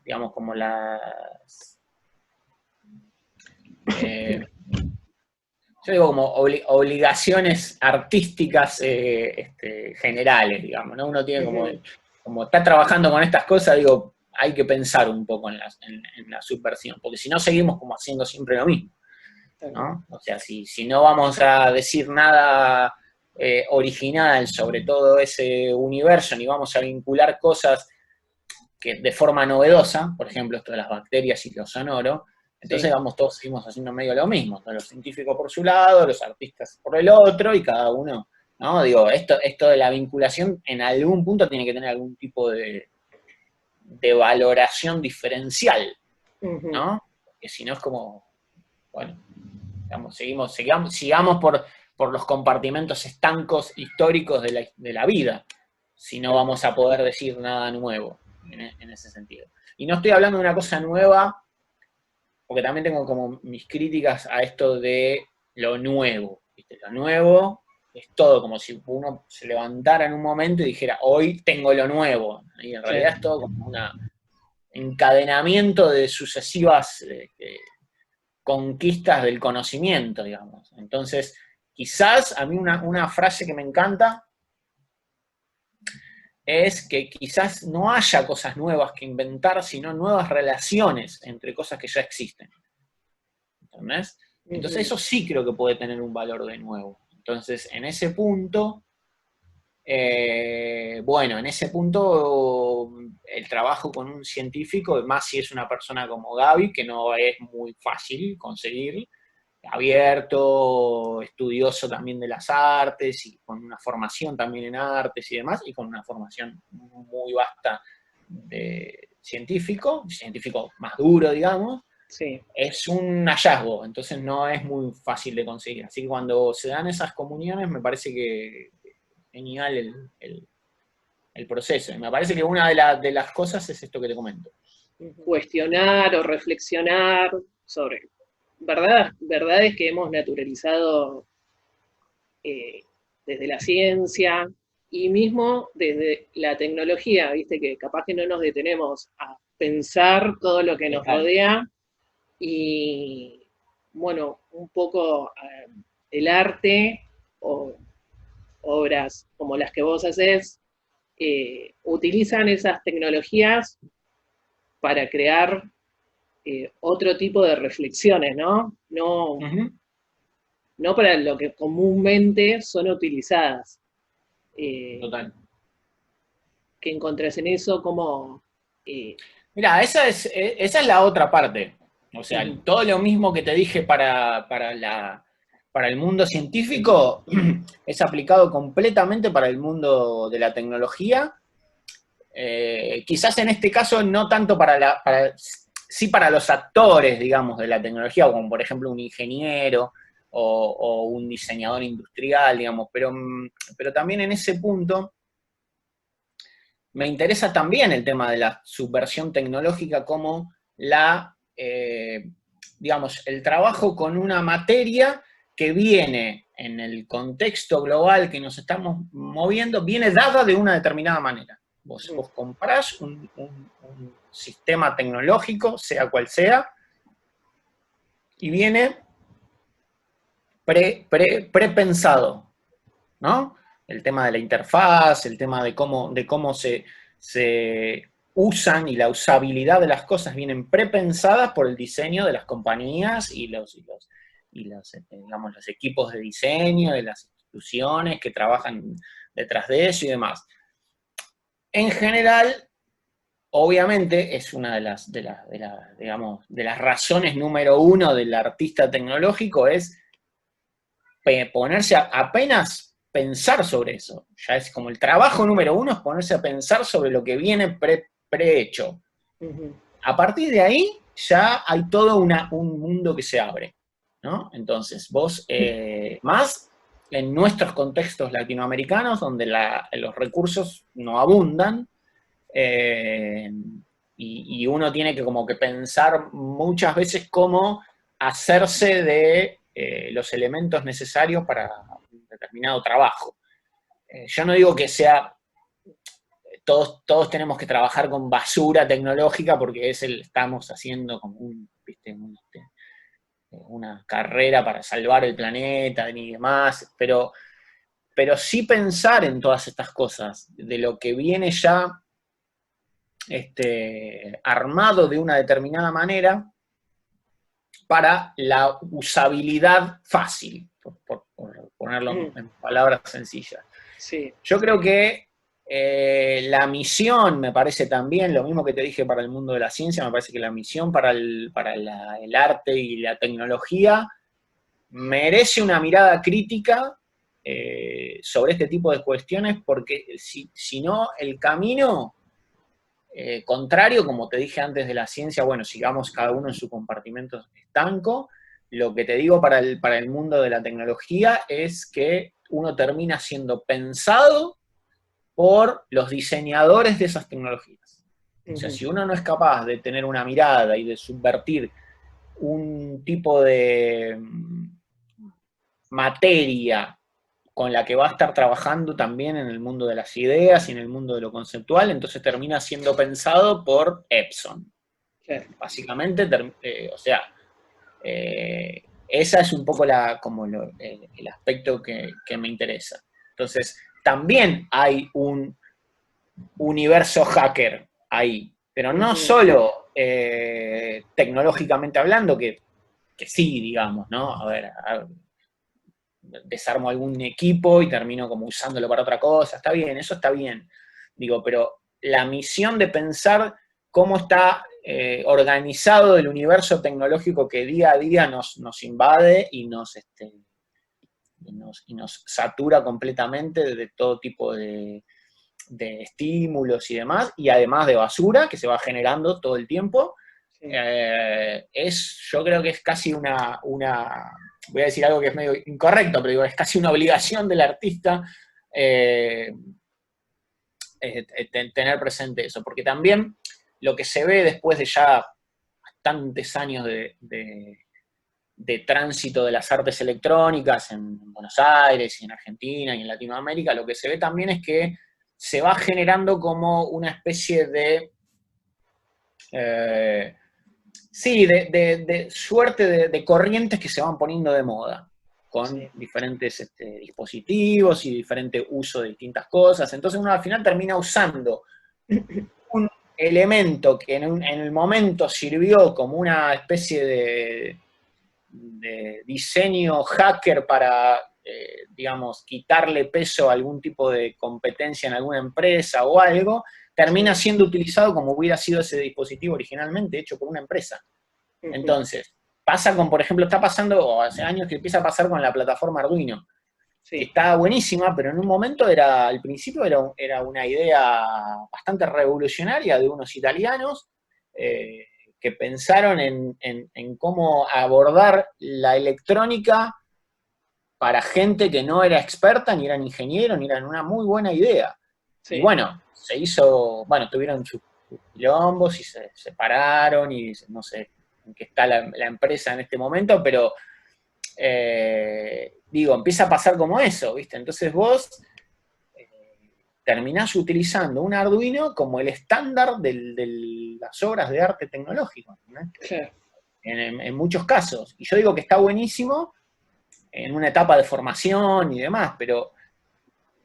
[SPEAKER 1] digamos, como las, eh, yo digo como obligaciones artísticas generales, digamos, ¿no? Uno tiene
[SPEAKER 2] Ujú.
[SPEAKER 1] como está trabajando con estas cosas, digo, hay que pensar un poco en la subversión, porque si no seguimos como haciendo siempre lo mismo,
[SPEAKER 2] Tal cual.
[SPEAKER 1] ¿no? O sea, si no vamos a decir nada original sobre todo ese universo, ni vamos a vincular cosas que de forma novedosa, por ejemplo, esto de las bacterias y lo sonoro, entonces
[SPEAKER 2] Sí.
[SPEAKER 1] todos seguimos haciendo medio lo mismo, los científicos por su lado, los artistas por el otro, y cada uno, ¿no? Digo, esto de la vinculación en algún punto tiene que tener algún tipo de valoración diferencial,
[SPEAKER 2] Ujú.
[SPEAKER 1] ¿no? Porque si no es como, bueno, digamos, sigamos por los compartimentos estancos históricos de la vida, si no
[SPEAKER 2] Tal cual.
[SPEAKER 1] vamos a poder decir nada nuevo en ese sentido. Y no estoy hablando de una cosa nueva, porque también tengo como mis críticas a esto de lo nuevo. ¿Viste? Lo nuevo es todo, como si uno se levantara en un momento y dijera, hoy tengo lo nuevo. Y en realidad
[SPEAKER 2] Claro.
[SPEAKER 1] es todo como un encadenamiento de sucesivas conquistas del conocimiento, digamos. Entonces, quizás a mí una frase que me encanta es que quizás no haya cosas nuevas que inventar, sino nuevas relaciones entre cosas que ya existen. ¿Entendés? Entonces
[SPEAKER 2] Ujú.
[SPEAKER 1] eso sí creo que puede tener un valor de nuevo. Entonces, en ese punto, bueno, en ese punto el trabajo con un científico, más si es una persona como Gaby, que no es muy fácil conseguir, abierto, estudioso también de las artes y con una formación también en artes y demás, y con una formación muy vasta de científico más duro, digamos,
[SPEAKER 2] Sí.
[SPEAKER 1] es un hallazgo, entonces no es muy fácil de conseguir. Así que cuando se dan esas comuniones me parece que genial el proceso. Y me parece que una de las cosas es esto que te comento.
[SPEAKER 2] Cuestionar o reflexionar sobre verdades que hemos naturalizado eh, desde la ciencia y mismo desde la tecnología, viste que capaz que no nos detenemos a pensar todo lo que nos
[SPEAKER 1] Total.
[SPEAKER 2] rodea y bueno, un poco el arte o obras como las que vos haces utilizan esas tecnologías para crear otro tipo de reflexiones, ¿no? No,
[SPEAKER 1] Uh -huh.
[SPEAKER 2] no para lo que comúnmente son utilizadas. Eh,
[SPEAKER 1] Total.
[SPEAKER 2] ¿Qué encontrás en eso? Como, eh,
[SPEAKER 1] Mira, esa es la otra parte. O sea,
[SPEAKER 2] uh-huh,
[SPEAKER 1] todo lo mismo que te dije para el mundo científico es aplicado completamente para el mundo de la tecnología. Quizás en este caso no tanto sí para los actores, digamos, de la tecnología, como por ejemplo un ingeniero o un diseñador industrial, digamos, pero también en ese punto me interesa también el tema de la subversión tecnológica como digamos, el trabajo con una materia que viene en el contexto global que nos estamos moviendo, viene dada de una determinada manera. Vos comprás un sistema tecnológico, sea cual sea, y viene prepensado, ¿no? El tema de la interfaz, el tema de cómo se usan y la usabilidad de las cosas vienen prepensadas por el diseño de las compañías digamos, los equipos de diseño, de las instituciones que trabajan detrás de eso y demás. En general, obviamente, es una digamos, de las razones número uno del artista tecnológico es ponerse apenas pensar sobre eso. Ya es como el trabajo número uno es ponerse a pensar sobre lo que viene prehecho.
[SPEAKER 2] uh-huh,
[SPEAKER 1] A partir de ahí ya hay todo un mundo que se abre, ¿no? Entonces, vos, más en nuestros contextos latinoamericanos, donde los recursos no abundan, y uno tiene que como que pensar muchas veces cómo hacerse de los elementos necesarios para un determinado trabajo. Yo no digo que sea, todos tenemos que trabajar con basura tecnológica porque estamos haciendo como una carrera para salvar el planeta y demás, pero sí pensar en todas estas cosas, de lo que viene ya armado de una determinada manera para la usabilidad fácil, por ponerlo en palabras sencillas.
[SPEAKER 2] Sí.
[SPEAKER 1] Yo creo que la misión, me parece también, lo mismo que te dije para el mundo de la ciencia, me parece que la misión para el arte y la tecnología merece una mirada crítica sobre este tipo de cuestiones, porque si no, el camino contrario, como te dije antes de la ciencia, bueno, sigamos cada uno en su compartimento estanco. Lo que te digo para el mundo de la tecnología es que uno termina siendo pensado por los diseñadores de esas tecnologías. O sea, si uno no es capaz de tener una mirada y de subvertir un tipo de materia con la que va a estar trabajando también en el mundo de las ideas y en el mundo de lo conceptual, entonces termina siendo pensado por Epson.
[SPEAKER 2] Sí.
[SPEAKER 1] Básicamente, o sea, esa es un poco el aspecto que me interesa. Entonces, también hay un universo hacker ahí, pero no solo tecnológicamente hablando, que sí, digamos, ¿no? A ver, desarmo algún equipo y termino como usándolo para otra cosa, está bien, eso está bien. Digo, pero la misión de pensar cómo está organizado el universo tecnológico que día a día nos invade y nos satura completamente de todo tipo de estímulos y demás, y además de basura que se va generando todo el tiempo, sí. Yo creo que es casi una, voy a decir algo que es medio incorrecto, pero digo, es casi una obligación del artista tener presente eso, porque también lo que se ve después de ya bastantes años de tránsito de las artes electrónicas en Buenos Aires y en Argentina y en Latinoamérica, lo que se ve también es que se va generando como una especie de suerte de corrientes que se van poniendo de moda, con diferentes dispositivos y diferente uso de distintas cosas. Entonces uno al final termina usando un elemento que en el momento sirvió como una especie de diseño hacker para, digamos, quitarle peso a algún tipo de competencia en alguna empresa o algo, termina siendo utilizado como hubiera sido ese dispositivo originalmente hecho por una empresa. Entonces, pasa con, por ejemplo, está pasando, o hace años que empieza a pasar con la plataforma Arduino, que está buenísima, pero en un momento al principio era una idea bastante revolucionaria de unos italianos, que pensaron en cómo abordar la electrónica para gente que no era experta, ni eran ingenieros, ni eran una muy buena idea. Sí. Y bueno, tuvieron sus quilombos y se separaron y no sé en qué está la empresa en este momento, pero empieza a pasar como eso, ¿viste? Entonces vos terminás utilizando un Arduino como el estándar de las obras de arte tecnológico, ¿no? Claro. En muchos casos. Y yo digo que está buenísimo en una etapa de formación y demás, pero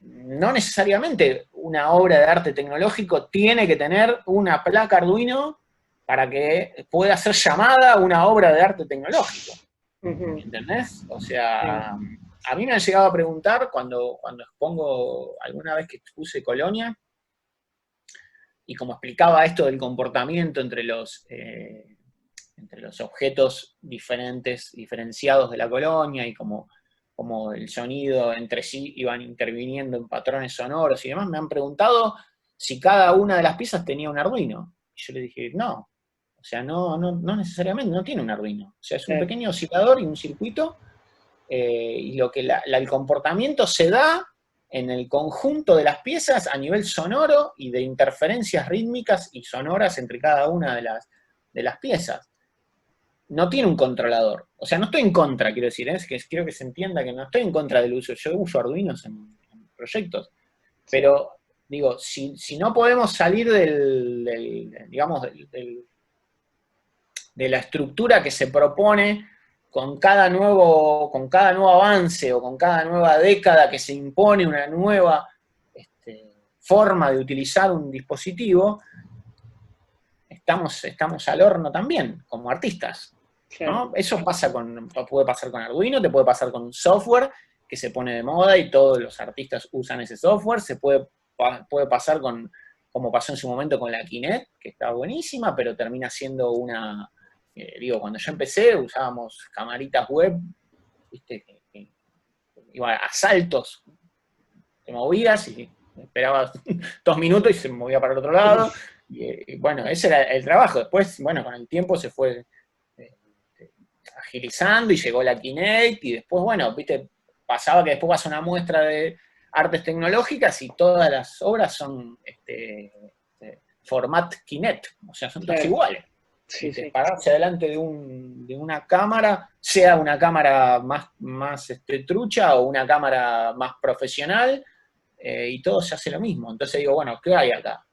[SPEAKER 1] no necesariamente una obra de arte tecnológico tiene que tener una placa Arduino para que pueda ser llamada una obra de arte tecnológico. ¿Entendés? O sea, a mí me han llegado a preguntar cuando expongo, alguna vez que expuse Colonia, y como explicaba esto del comportamiento entre los objetos diferenciados de la colonia y como el sonido entre sí iban interviniendo en patrones sonoros y demás, me han preguntado si cada una de las piezas tenía un Arduino. Y yo le dije, no. O sea, no necesariamente, no tiene un Arduino. O sea, es un pequeño oscilador y un circuito, y lo que el comportamiento se da en el conjunto de las piezas a nivel sonoro y de interferencias rítmicas y sonoras entre cada una de las piezas. no tiene un controlador. O sea, no estoy en contra, quiero decir, es que quiero que se entienda que no estoy en contra del uso. Yo uso Arduinos en proyectos,
[SPEAKER 2] Sí,
[SPEAKER 1] pero digo, si no podemos salir digamos, de la estructura que se propone con cada nuevo avance o con cada nueva década que se impone una nueva forma de utilizar un dispositivo, estamos al horno también, como artistas.
[SPEAKER 2] claro.
[SPEAKER 1] ¿No? Eso puede pasar con Arduino, te puede pasar con un software que se pone de moda y todos los artistas usan ese software, puede pasar como pasó en su momento con la Kinect, que está buenísima, pero termina siendo cuando yo empecé usábamos camaritas web, viste, que iba a saltos, te movías y esperabas 2 minutos y se movía para el otro lado, y bueno, ese era el trabajo. Después, bueno, con el tiempo se fue eh, agilizando y llegó la Kinect y después, bueno, viste, pasaba que después vas a una muestra de artes tecnológicas y todas las obras son format Kinect, o sea, son todas
[SPEAKER 2] Claro,
[SPEAKER 1] iguales.
[SPEAKER 2] sí,
[SPEAKER 1] ¿Viste?
[SPEAKER 2] sí,
[SPEAKER 1] Pararse delante de una cámara, sea una cámara más trucha o una cámara más profesional, y todo se hace lo mismo. Entonces digo, bueno, ¿qué hay acá?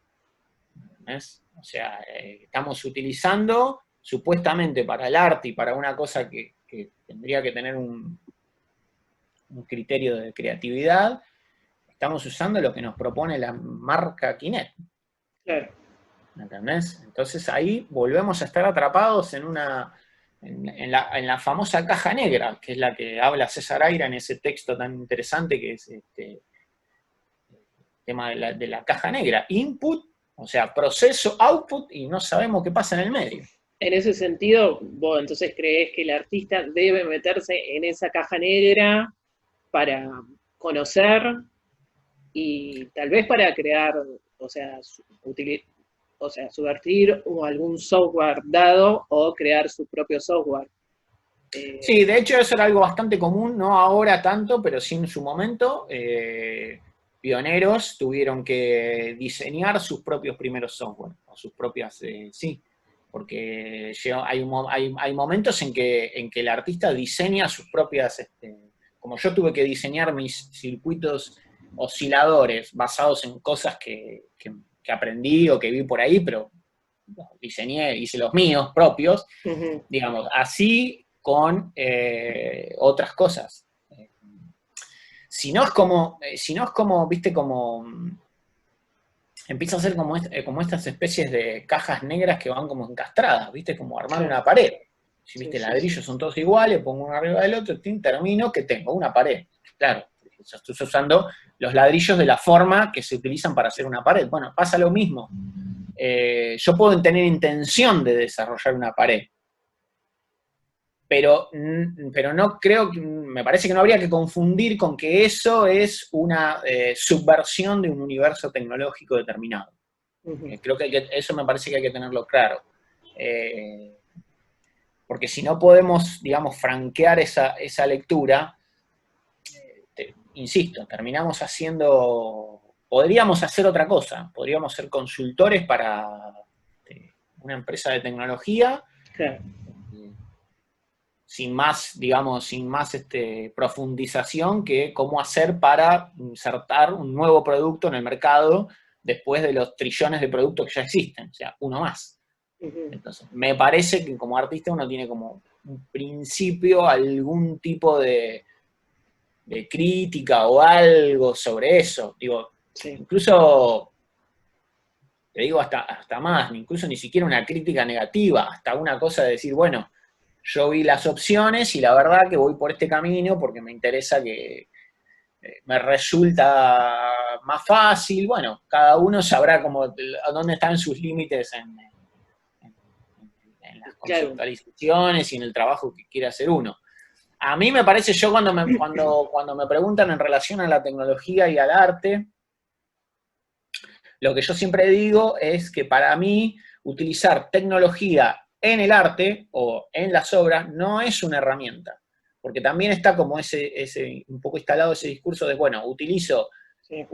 [SPEAKER 1] ¿Ves? O sea, estamos utilizando supuestamente para el arte y para una cosa que tendría que tener un criterio de creatividad, estamos usando lo que nos propone la marca Kinect.
[SPEAKER 2] claro.
[SPEAKER 1] ¿Entendés? Entonces ahí volvemos a estar atrapados en la famosa caja negra, que es la que habla César Aira en ese texto tan interesante que es tema de la caja negra. Input, o sea, proceso, output, y no sabemos qué pasa en el medio.
[SPEAKER 2] En ese sentido, vos entonces creés que el artista debe meterse en esa caja negra para conocer y tal vez para crear, o sea, o sea, subvertir o algún software dado o crear su propio software.
[SPEAKER 1] Sí, de hecho eso era algo bastante común, no ahora tanto, pero sí en su momento. Pioneros tuvieron que diseñar sus propios primeros software, o sus propias, sí, porque hay momentos en que el artista diseña sus propias, como yo tuve que diseñar mis circuitos osciladores basados en cosas que aprendí o que vi por ahí, pero diseñé, hice los míos propios,
[SPEAKER 2] Ujú,
[SPEAKER 1] digamos, así con otras cosas. Si no es como, viste, empieza a ser como estas especies de cajas negras que van como encastradas, viste, como armar
[SPEAKER 2] claro,
[SPEAKER 1] una pared. Si
[SPEAKER 2] sí,
[SPEAKER 1] viste,
[SPEAKER 2] sí, sí.
[SPEAKER 1] ladrillos son todos iguales, pongo uno arriba del otro, termino que tengo una pared. Claro, yo estoy usando los ladrillos de la forma que se utilizan para hacer una pared. Bueno, pasa lo mismo. Yo puedo tener intención de desarrollar una pared, pero no creo, me parece que no habría que confundir con que eso es una subversión de un universo tecnológico determinado.
[SPEAKER 2] Ujú,
[SPEAKER 1] Creo que eso me parece que hay que tenerlo claro. Eh, Porque si no podemos, digamos, franquear esa lectura, insisto, terminamos podríamos hacer otra cosa, podríamos ser consultores para una empresa de tecnología,
[SPEAKER 2] claro,
[SPEAKER 1] sin más, digamos, sin más profundización que cómo hacer para insertar un nuevo producto en el mercado después de los trillones de productos que ya existen, o sea, uno más.
[SPEAKER 2] ujú,
[SPEAKER 1] Entonces, me parece que como artista uno tiene como un principio, algún tipo de crítica o algo sobre eso. Digo,
[SPEAKER 2] sí,
[SPEAKER 1] incluso, te digo hasta más, incluso ni siquiera una crítica negativa, hasta una cosa de decir, bueno, yo vi las opciones y la verdad que voy por este camino porque me interesa que me resulta más fácil. Bueno, cada uno sabrá dónde están sus límites en las
[SPEAKER 2] claro,
[SPEAKER 1] conceptualizaciones y en el trabajo que quiere hacer uno. A mí me parece, yo cuando me preguntan en relación a la tecnología y al arte, lo que yo siempre digo es que para mí utilizar tecnología en el arte o en las obras no es una herramienta, porque también está como un poco instalado ese discurso de, bueno, utilizo
[SPEAKER 2] sí,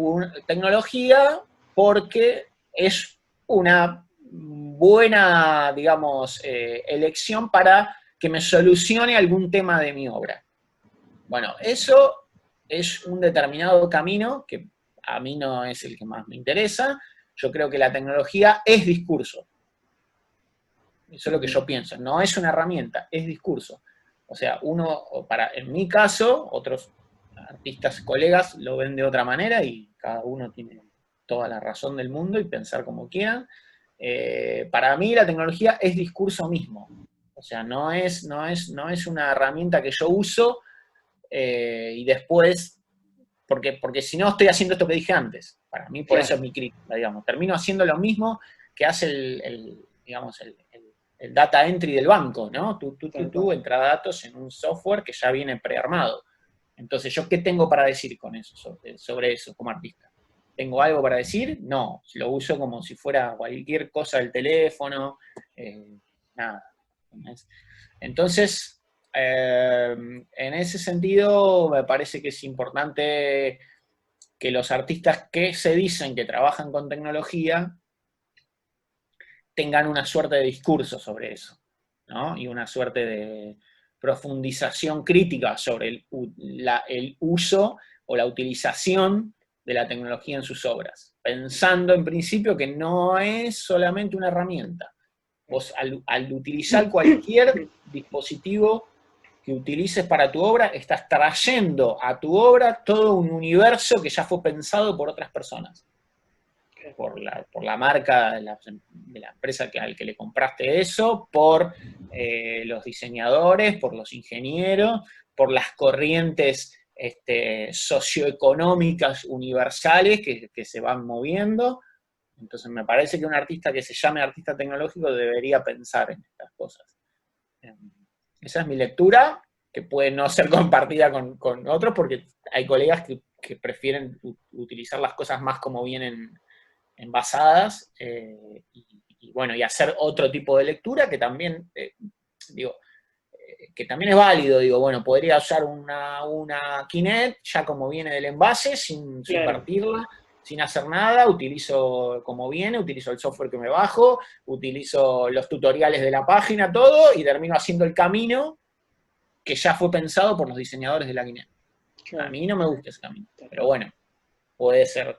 [SPEAKER 1] tecnología porque es una buena, digamos, elección para que me solucione algún tema de mi obra. Bueno, eso es un determinado camino que a mí no es el que más me interesa. Yo creo que la tecnología es discurso. Eso es lo que yo pienso. No es una herramienta, es discurso. O sea, en mi caso, otros artistas, colegas, lo ven de otra manera y cada uno tiene toda la razón del mundo y pensar como quieran. Para mí la tecnología es discurso mismo. O sea, no es una herramienta que yo uso y después, porque si no estoy haciendo esto que dije antes. Para mí, por eso es mi crítica, digamos. Termino haciendo lo mismo que hace el data entry del banco, ¿no? Tú entra datos en un software que ya viene prearmado. Entonces, ¿yo qué tengo para decir con eso, sobre eso como artista? ¿Tengo algo para decir? No, lo uso como si fuera cualquier cosa del teléfono, nada. Entonces, en ese sentido, me parece que es importante que los artistas que se dicen que trabajan con tecnología tengan una suerte de discurso sobre eso, ¿no? Y una suerte de profundización crítica sobre el uso o la utilización de la tecnología en sus obras, pensando en principio que no es solamente una herramienta. Vos al utilizar cualquier dispositivo que utilices para tu obra, estás trayendo a tu obra todo un universo que ya fue pensado por otras personas. Por la marca de la empresa al que le compraste eso, por los diseñadores, por los ingenieros, por las corrientes socioeconómicas universales que se van moviendo. Entonces me parece que un artista que se llame artista tecnológico debería pensar en estas cosas. Esa es mi lectura, que puede no ser compartida con otros, porque hay colegas que prefieren utilizar las cosas más como vienen envasadas, y bueno, y hacer otro tipo de lectura que también, que también es válido, bueno, podría usar una Kinect ya como viene del envase, sin partirla, sin hacer nada, utilizo como viene, utilizo el software que me bajo, utilizo los tutoriales de la página, todo, y termino haciendo el camino que ya fue pensado por los diseñadores de la Kinect. A mí no me gusta ese camino, pero bueno, puede ser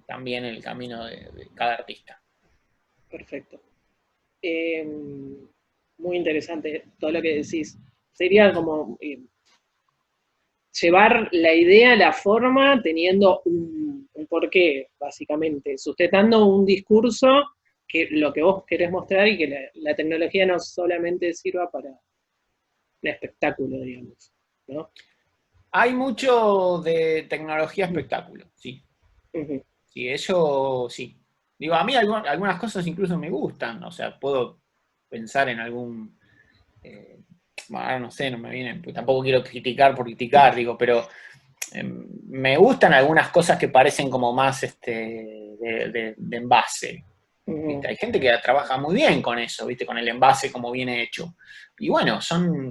[SPEAKER 1] también el camino de cada artista.
[SPEAKER 2] Perfecto. Muy interesante todo lo que decís. Sería como llevar la idea, la forma, teniendo un porqué, básicamente, sustentando un discurso que lo que vos querés mostrar y que la tecnología no solamente sirva para un espectáculo, digamos, ¿no?
[SPEAKER 1] Hay mucho de tecnología espectáculo, sí.
[SPEAKER 2] Uh-huh.
[SPEAKER 1] Sí, eso sí. Digo, a mí algunas cosas incluso me gustan, o sea, puedo pensar en algún... bueno, no sé, no me viene, pues tampoco quiero criticar por criticar, digo, pero me gustan algunas cosas que parecen como más de envase. ¿Viste? Hay gente que trabaja muy bien con eso, ¿viste? Con el envase como viene hecho. Y bueno, son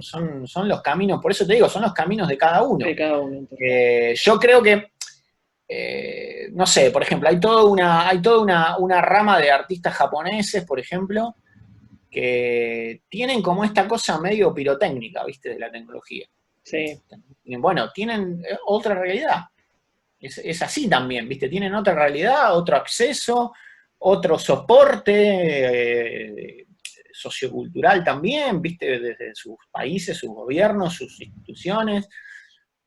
[SPEAKER 1] los caminos, por eso te digo, son los caminos de cada uno.
[SPEAKER 2] De cada uno.
[SPEAKER 1] Yo creo que, no sé, por ejemplo, hay toda una rama de artistas japoneses, por ejemplo, que tienen como esta cosa medio pirotécnica, ¿viste? De la tecnología.
[SPEAKER 2] Sí.
[SPEAKER 1] Bueno, tienen otra realidad. Es así también, ¿viste? Tienen otra realidad, otro acceso, otro soporte sociocultural también, ¿viste? Desde sus países, sus gobiernos, sus instituciones.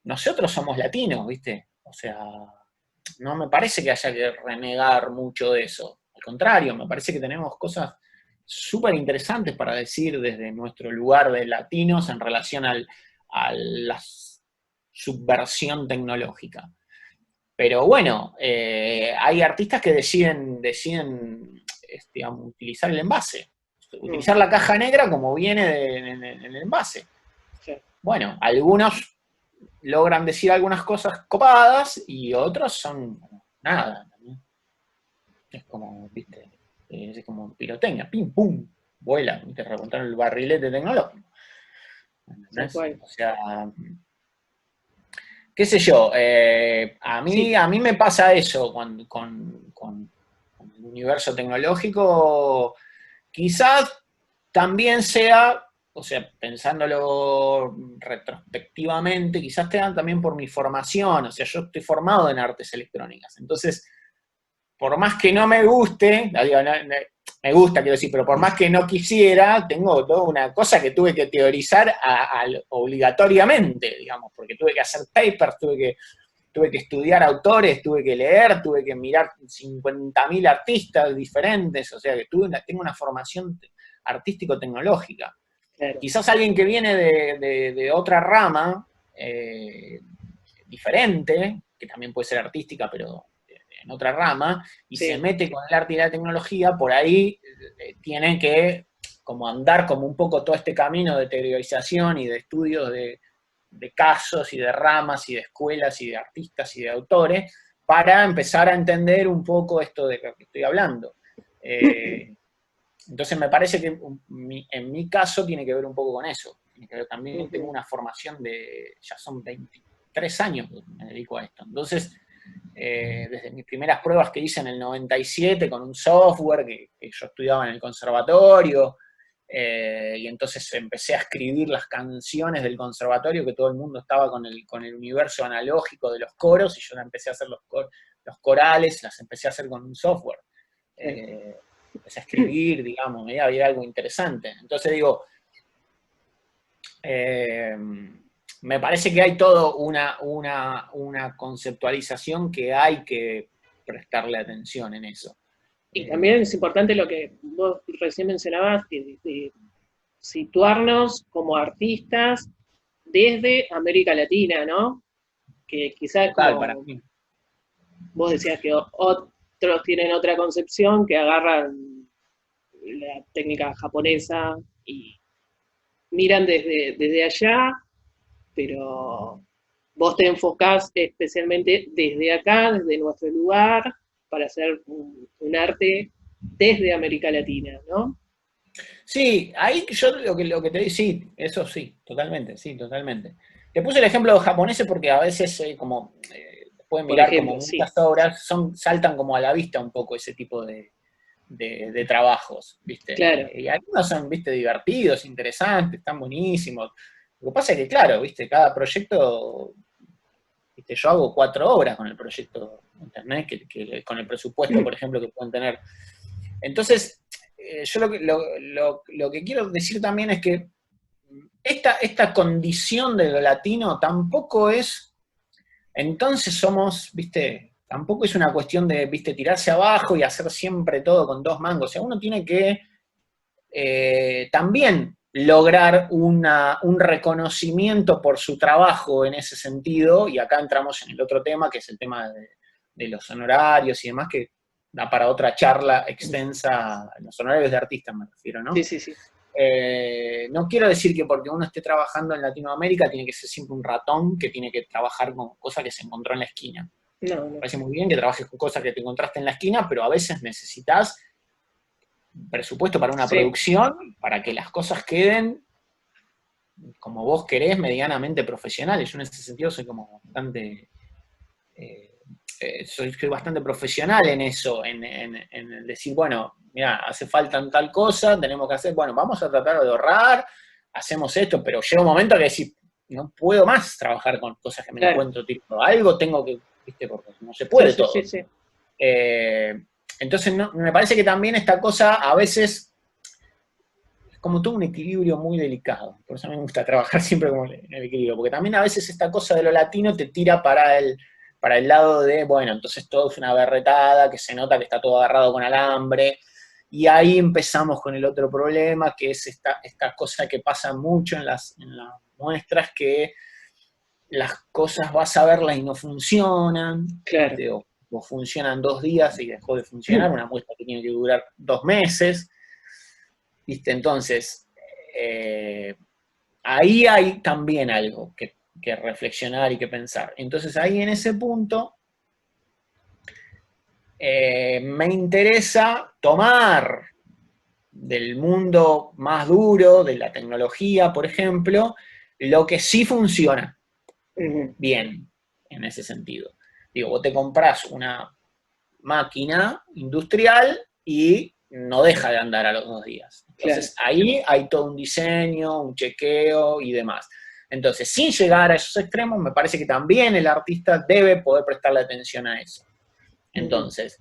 [SPEAKER 1] Nosotros somos latinos, ¿viste? O sea, no me parece que haya que renegar mucho de eso. Al contrario, me parece que tenemos cosas súper interesantes para decir desde nuestro lugar de latinos en relación a la subversión tecnológica. Pero bueno, hay artistas que deciden utilizar el envase, utilizar la caja negra como viene en el envase.
[SPEAKER 2] Sí.
[SPEAKER 1] Bueno, algunos logran decir algunas cosas copadas y otros son nada. Es como, ¿viste? Es como pirotecnia, pim, pum, vuela, te remontaron el barrilete tecnológico. O sea, qué sé yo, a mí me pasa eso con el universo tecnológico. Quizás también sea o sea, pensándolo retrospectivamente, quizás te dan también por mi formación, o sea, yo estoy formado en artes electrónicas, entonces, por más que no me guste, digo, me gusta, quiero decir, pero por más que no quisiera, tengo toda una cosa que tuve que teorizar obligatoriamente, digamos, porque tuve que hacer papers, tuve que estudiar autores, tuve que leer, tuve que mirar 50.000 artistas diferentes, o sea que tengo una formación artístico-tecnológica.
[SPEAKER 2] Claro.
[SPEAKER 1] Quizás alguien que viene de otra rama, diferente, que también puede ser artística, pero en otra rama, y
[SPEAKER 2] Sí.
[SPEAKER 1] se mete con el arte y la tecnología, por ahí tiene que como andar como un poco todo este camino de teorización y de estudios de casos y de ramas y de escuelas y de artistas y de autores, para empezar a entender un poco esto de lo que estoy hablando. Entonces me parece que en mi caso tiene que ver un poco con eso. Tiene que ver, también tengo una formación ya son 23 años que me dedico a esto. Entonces, desde mis primeras pruebas que hice en el 97 con un software que yo estudiaba en el conservatorio, y entonces empecé a escribir las canciones del conservatorio, que todo el mundo estaba con el universo analógico de los coros, y yo empecé a hacer los corales, las empecé a hacer con un software. Empecé a escribir, digamos, había algo interesante. Entonces digo, me parece que hay todo una conceptualización que hay que prestarle atención en eso.
[SPEAKER 2] Y también es importante lo que vos recién mencionabas, de situarnos como artistas desde América Latina, ¿no? Que quizás
[SPEAKER 1] Total, para
[SPEAKER 2] como
[SPEAKER 1] mí.
[SPEAKER 2] vos decías que otros tienen otra concepción, que agarran la técnica japonesa y miran desde allá, pero vos te enfocás especialmente desde acá, desde nuestro lugar, para hacer un arte desde América Latina, ¿no?
[SPEAKER 1] Sí, ahí yo lo que te digo, sí, eso sí, totalmente, sí, totalmente. Te puse el ejemplo de los japoneses porque a veces pueden
[SPEAKER 2] Por
[SPEAKER 1] mirar como
[SPEAKER 2] ejemplo, sí,
[SPEAKER 1] muchas obras, saltan como a la vista un poco ese tipo de trabajos, ¿viste?
[SPEAKER 2] claro.
[SPEAKER 1] Y algunos son, ¿viste? Divertidos, interesantes, están buenísimos. Lo que pasa es que, claro, ¿viste? Cada proyecto, ¿viste? Yo hago 4 obras con el proyecto, ¿entendés? Con el presupuesto, por ejemplo, que pueden tener. Entonces, yo lo que quiero decir también es que esta condición de lo latino tampoco es, entonces somos, ¿viste? Tampoco es una cuestión de, ¿viste? Tirarse abajo y hacer siempre todo con 2 mangos. O sea, uno tiene que también lograr un reconocimiento por su trabajo en ese sentido, y acá entramos en el otro tema, que es el tema de los honorarios y demás, que da para otra charla extensa, los honorarios de artistas me refiero, ¿no?
[SPEAKER 2] Sí, sí, sí.
[SPEAKER 1] No quiero decir que porque uno esté trabajando en Latinoamérica tiene que ser siempre un ratón que tiene que trabajar con cosas que se encontró en la esquina.
[SPEAKER 2] No,
[SPEAKER 1] Me
[SPEAKER 2] no.
[SPEAKER 1] parece muy bien que trabajes con cosas que te encontraste en la esquina, pero a veces necesitas presupuesto para una
[SPEAKER 2] Sí,
[SPEAKER 1] producción, para que las cosas queden como vos querés, medianamente profesionales. Yo en ese sentido soy como bastante, soy bastante profesional en eso, en decir, bueno, mira, hace falta tal cosa, tenemos que hacer, bueno, vamos a tratar de ahorrar, hacemos esto, pero llega un momento que decir, no puedo más trabajar con cosas que me
[SPEAKER 2] claro.
[SPEAKER 1] encuentro, tipo, algo tengo que, viste, porque no se
[SPEAKER 2] Sí,
[SPEAKER 1] puede
[SPEAKER 2] sí, sí,
[SPEAKER 1] todo.
[SPEAKER 2] sí.
[SPEAKER 1] Entonces, me parece que también esta cosa a veces es como todo un equilibrio muy delicado. Por eso a mí me gusta trabajar siempre como en el equilibrio, porque también a veces esta cosa de lo latino te tira para el lado de, bueno, entonces todo es una berretada, que se nota que está todo agarrado con alambre, y ahí empezamos con el otro problema, que es esta cosa que pasa mucho en las muestras, que las cosas vas a verlas y no funcionan,
[SPEAKER 2] Claro.
[SPEAKER 1] ¿viste? O funcionan 2 días y dejó de funcionar, una muestra que tiene que durar 2 meses, ¿viste? Entonces, ahí hay también algo que reflexionar y que pensar. Entonces, ahí en ese punto, me interesa tomar del mundo más duro, de la tecnología, por ejemplo, lo que sí funciona bien en ese sentido. Digo, vos te comprás una máquina industrial y no deja de andar a los 2 días. Entonces, ahí hay todo un diseño, un chequeo y demás. Entonces, sin llegar a esos extremos, me parece que también el artista debe poder prestarle atención a eso. Entonces,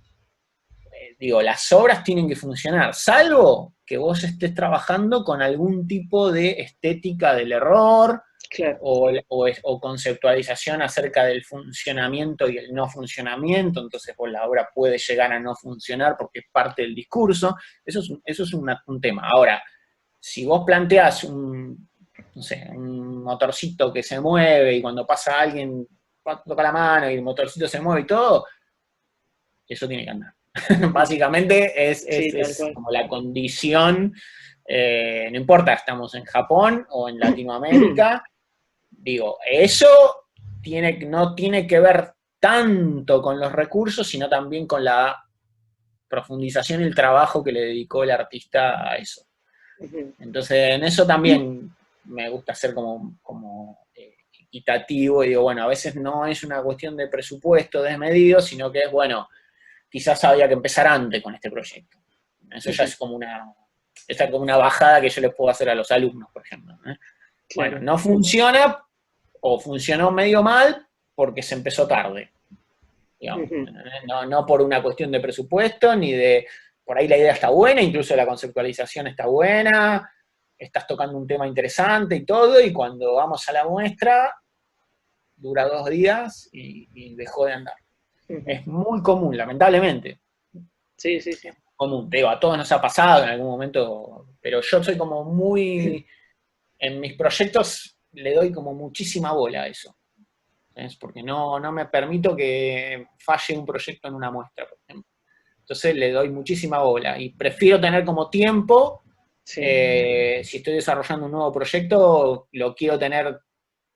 [SPEAKER 1] digo, las obras tienen que funcionar, salvo que vos estés trabajando con algún tipo de estética del error, o conceptualización acerca del funcionamiento y el no funcionamiento, entonces pues, la obra puede llegar a no funcionar porque es parte del discurso, eso es un tema. Ahora, si vos planteás no sé, un motorcito que se mueve y cuando pasa alguien toca la mano y el motorcito se mueve y todo, eso tiene que andar. Básicamente es como la condición, no importa, estamos en Japón o en Latinoamérica, digo, eso no tiene que ver tanto con los recursos, sino también con la profundización y el trabajo que le dedicó el artista a eso. Entonces, en eso también me gusta ser como equitativo y digo, bueno, a veces no es una cuestión de presupuesto desmedido, sino que es, bueno, quizás había que empezar antes con este proyecto. Eso ya es como una bajada que yo les puedo hacer a los alumnos, por ejemplo. Bueno, no funciona, o funcionó medio mal, porque se empezó tarde. Digamos. No por una cuestión de presupuesto, ni de, por ahí la idea está buena, incluso la conceptualización está buena, estás tocando un tema interesante y todo, y cuando vamos a la muestra, dura 2 días y dejó de andar. Es muy común, lamentablemente.
[SPEAKER 2] Sí.
[SPEAKER 1] Común, te digo, a todos nos ha pasado en algún momento, pero yo soy como muy, en mis proyectos le doy como muchísima bola a eso. ¿Ves? Porque no me permito que falle un proyecto en una muestra, por ejemplo. Entonces le doy muchísima bola y prefiero tener como tiempo, si estoy desarrollando un nuevo proyecto, lo quiero tener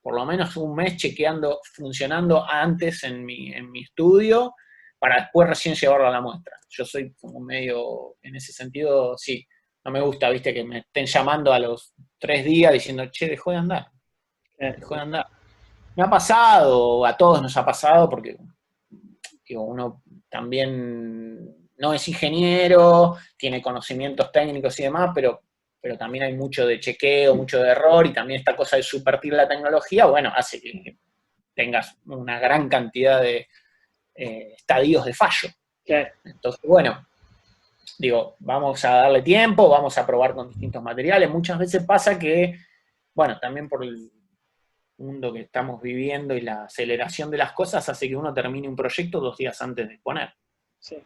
[SPEAKER 1] por lo menos un mes chequeando, funcionando antes en mi estudio, para después recién llevarlo a la muestra. Yo soy como medio, en ese sentido, sí, no me gusta, viste, que me estén llamando a los 3 días diciendo, che, dejó de andar. Dejó de andar. Me ha pasado, a todos nos ha pasado, porque digo, uno también no es ingeniero, tiene conocimientos técnicos y demás, pero también hay mucho de chequeo, mucho de error, y también esta cosa de subvertir la tecnología, bueno, hace que tengas una gran cantidad de estadios de fallo. Entonces, bueno, digo, vamos a darle tiempo, vamos a probar con distintos materiales. Muchas veces pasa que, bueno, también por el mundo que estamos viviendo y la aceleración de las cosas hace que uno termine un proyecto 2 días antes de exponer. Sí.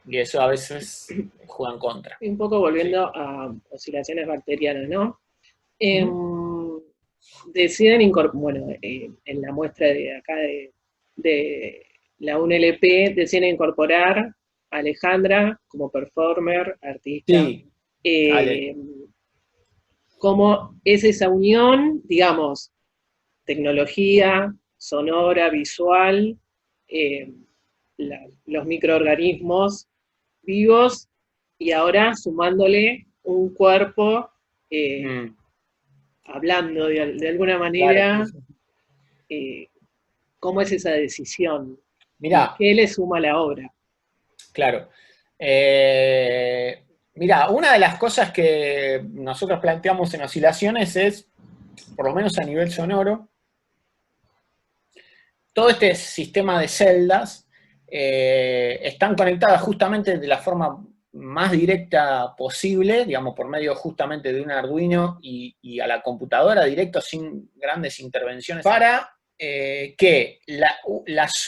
[SPEAKER 1] Y eso a veces juega en contra.
[SPEAKER 2] Un poco volviendo a oscilaciones bacterianas, ¿no? Deciden incorporar, bueno, en la muestra de acá de la UNLP, deciden incorporar a Alejandra como performer, artista.
[SPEAKER 1] Sí.
[SPEAKER 2] ¿Cómo es esa unión, digamos, tecnología, sonora, visual, los microorganismos vivos, y ahora sumándole un cuerpo hablando de alguna manera? Claro. ¿Cómo es esa decisión?
[SPEAKER 1] Mirá,
[SPEAKER 2] ¿Qué le suma a la obra?
[SPEAKER 1] Claro. Mirá, una de las cosas que nosotros planteamos en Oscilaciones es, por lo menos a nivel sonoro, todo este sistema de celdas están conectadas justamente de la forma más directa posible, digamos, por medio justamente de un Arduino y a la computadora directo, sin grandes intervenciones, para que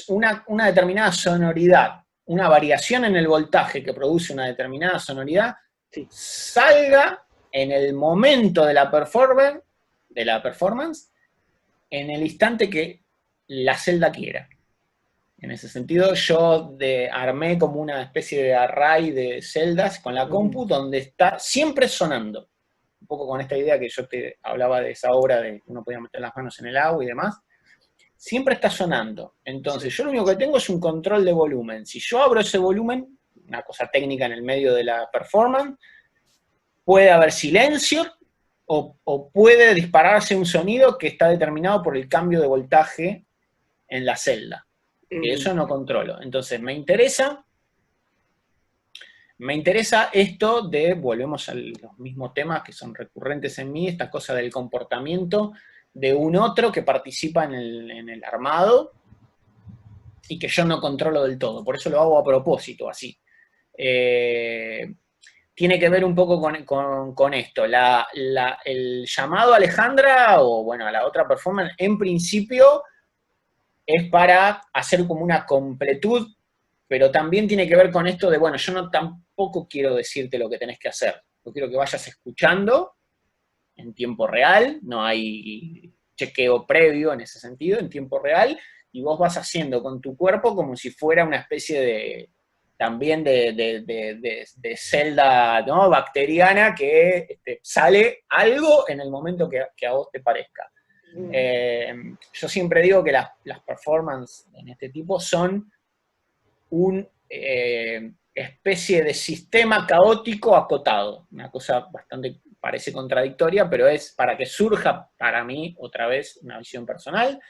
[SPEAKER 1] una determinada sonoridad, una variación en el voltaje que produce una determinada sonoridad, salga en el momento de la performance, en el instante que la celda quiera. En ese sentido, yo armé como una especie de array de celdas con la compu, donde está siempre sonando. Un poco con esta idea que yo te hablaba de esa obra de que uno podía meter las manos en el agua y demás. Siempre está sonando. Entonces, yo lo único que tengo es un control de volumen. Si yo abro ese volumen, una cosa técnica en el medio de la performance, puede haber silencio o puede dispararse un sonido que está determinado por el cambio de voltaje en la celda. Que eso no controlo. Entonces, me interesa me interesa esto de, volvemos a los mismos temas que son recurrentes en mí, esta cosa del comportamiento de un otro que participa en el armado y que yo no controlo del todo. Por eso lo hago a propósito, así. Tiene que ver un poco con esto. El llamado a Alejandra, o bueno, a la otra performance, en principio es para hacer como una completud, pero también tiene que ver con esto de, bueno, yo no tampoco quiero decirte lo que tenés que hacer. Yo quiero que vayas escuchando en tiempo real, no hay chequeo previo en ese sentido, en tiempo real, y vos vas haciendo con tu cuerpo como si fuera una especie de, también de celda, ¿no?, bacteriana que sale algo en el momento que a vos te parezca. Yo siempre digo que las performances en este tipo son una especie de sistema caótico acotado, una cosa bastante, parece contradictoria, pero es para que surja, para mí, otra vez, una visión personal,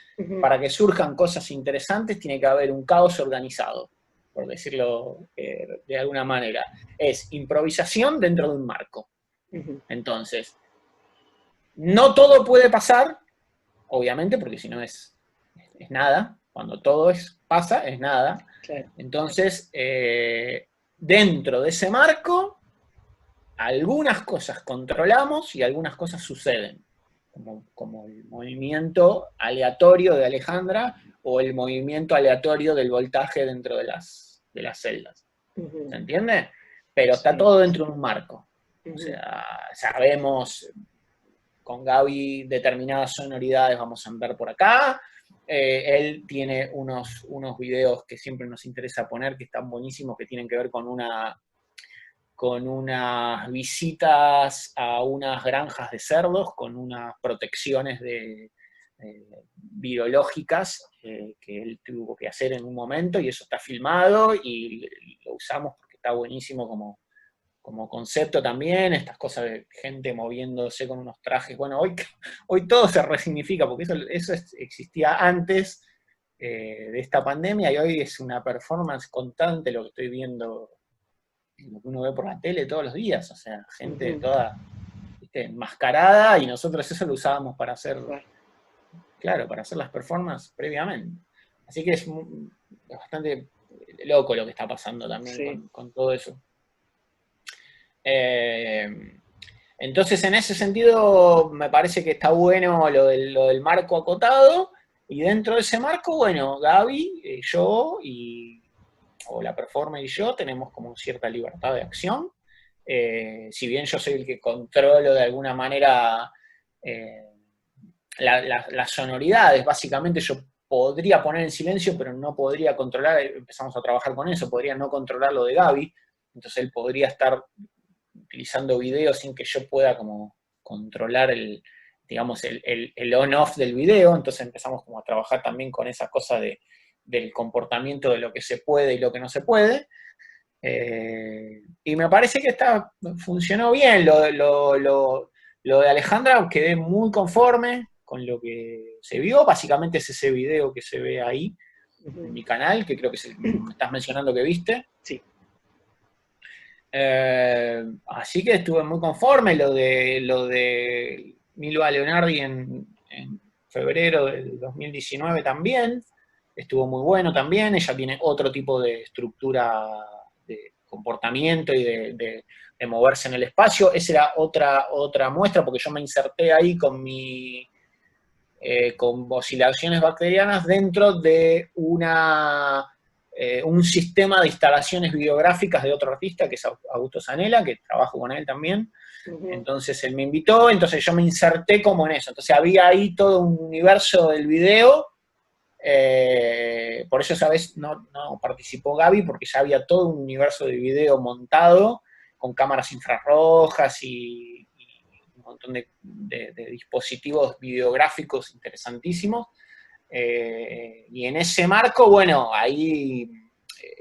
[SPEAKER 1] para que surjan cosas interesantes tiene que haber un caos organizado, por decirlo de alguna manera. Es improvisación dentro de un marco. Entonces, no todo puede pasar, obviamente, porque si no es nada. Cuando todo pasa, es nada.
[SPEAKER 2] Claro.
[SPEAKER 1] Entonces, dentro de ese marco, algunas cosas controlamos y algunas cosas suceden. Como el movimiento aleatorio de Alejandra o el movimiento aleatorio del voltaje dentro de las celdas. ¿Se entiende? Pero está todo dentro de un marco. O sea, sabemos con Gaby determinadas sonoridades vamos a ver por acá. Él tiene unos videos que siempre nos interesa poner, que están buenísimos, que tienen que ver con unas visitas a unas granjas de cerdos, con unas protecciones biológicas que él tuvo que hacer en un momento, y eso está filmado y lo usamos porque está buenísimo como concepto también, estas cosas de gente moviéndose con unos trajes. Bueno, hoy todo se resignifica, porque eso existía antes de esta pandemia, y hoy es una performance constante lo que estoy viendo, lo que uno ve por la tele todos los días, o sea, gente toda, ¿viste?, enmascarada, y nosotros eso lo usábamos para hacer, claro, para hacer las performances previamente. Así que es bastante loco lo que está pasando también con todo eso. Entonces, en ese sentido, me parece que está bueno lo del marco acotado, y dentro de ese marco, bueno, Gaby, yo, o la performer y yo, tenemos como cierta libertad de acción. Si bien yo soy el que controlo de alguna manera las sonoridades, básicamente yo podría poner en silencio, pero no podría controlar, empezamos a trabajar con eso, podría no controlar lo de Gaby, entonces él podría estar utilizando video sin que yo pueda como controlar digamos, el on-off del video. Entonces empezamos como a trabajar también con esa cosa del comportamiento de lo que se puede y lo que no se puede. Y me parece que funcionó bien. Lo de Alejandra, quedé muy conforme con lo que se vio. Básicamente es ese video que se ve ahí en mi canal, que creo que es el que estás mencionando que viste.
[SPEAKER 2] Sí.
[SPEAKER 1] Así que estuve muy conforme. Lo de Milva Leonardi en febrero del 2019 también estuvo muy bueno también. Ella tiene otro tipo de estructura de comportamiento y de moverse en el espacio. Esa era otra muestra, porque yo me inserté ahí con oscilaciones bacterianas dentro de un sistema de instalaciones videográficas de otro artista, que es Augusto Zanella, que trabajo con él también. Entonces él me invitó, entonces yo me inserté como en eso. Entonces había ahí todo un universo del video. Por eso esa vez no participó Gaby, porque ya había todo un universo de video montado con cámaras infrarrojas y un montón de dispositivos videográficos interesantísimos. Y en ese marco, bueno, ahí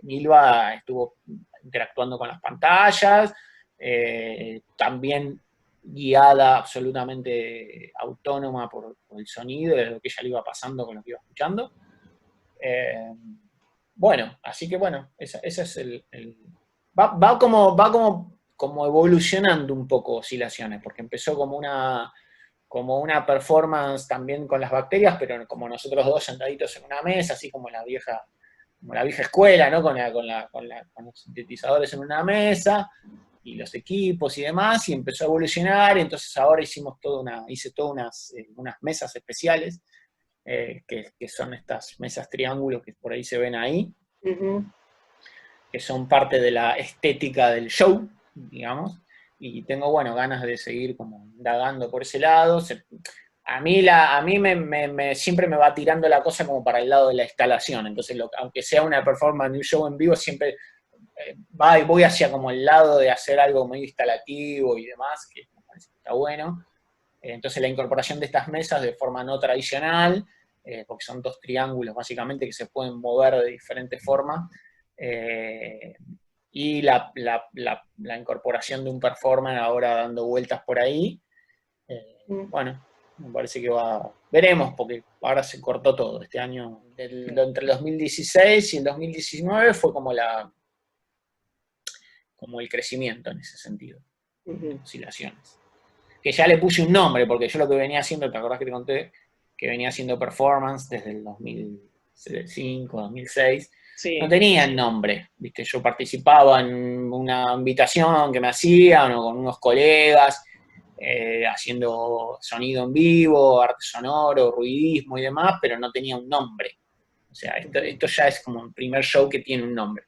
[SPEAKER 1] Milva estuvo interactuando con las pantallas, también guiada absolutamente autónoma por el sonido, de lo que ella le iba pasando con lo que iba escuchando. Bueno, así que bueno, esa es va como evolucionando un poco Oscilaciones, porque empezó como una performance también con las bacterias, pero como nosotros dos sentaditos en una mesa, así como la vieja escuela, ¿no? Con los sintetizadores en una mesa, y los equipos y demás, y empezó a evolucionar, y entonces ahora hice todas unas mesas especiales, que son estas mesas triángulos que por ahí se ven ahí,
[SPEAKER 2] Ujú.
[SPEAKER 1] que son parte de la estética del show, digamos, y tengo, bueno, ganas de seguir como indagando por ese lado. A mí siempre me va tirando la cosa como para el lado de la instalación, entonces aunque sea una performance de un show en vivo, siempre voy hacia como el lado de hacer algo muy instalativo y demás, que me parece que está bueno. Entonces la incorporación de estas mesas de forma no tradicional, porque son dos triángulos básicamente que se pueden mover de diferentes formas, eh, y la incorporación de un performer ahora dando vueltas por ahí. Bueno, me parece que veremos, porque ahora se cortó todo. Este año, entre el 2016 y el 2019 fue como el crecimiento en ese sentido,
[SPEAKER 2] Ujú.
[SPEAKER 1] Oscilaciones. Que ya le puse un nombre, porque yo lo que venía haciendo, ¿te acordás que te conté? Que venía haciendo performance desde el 2005, 2006. No
[SPEAKER 2] Sí.
[SPEAKER 1] tenía el nombre, ¿viste? Yo participaba en una invitación que me hacían, o con unos colegas, haciendo sonido en vivo, arte sonoro, ruidismo y demás, pero no tenía un nombre. O sea, esto ya es como un primer show que tiene un nombre.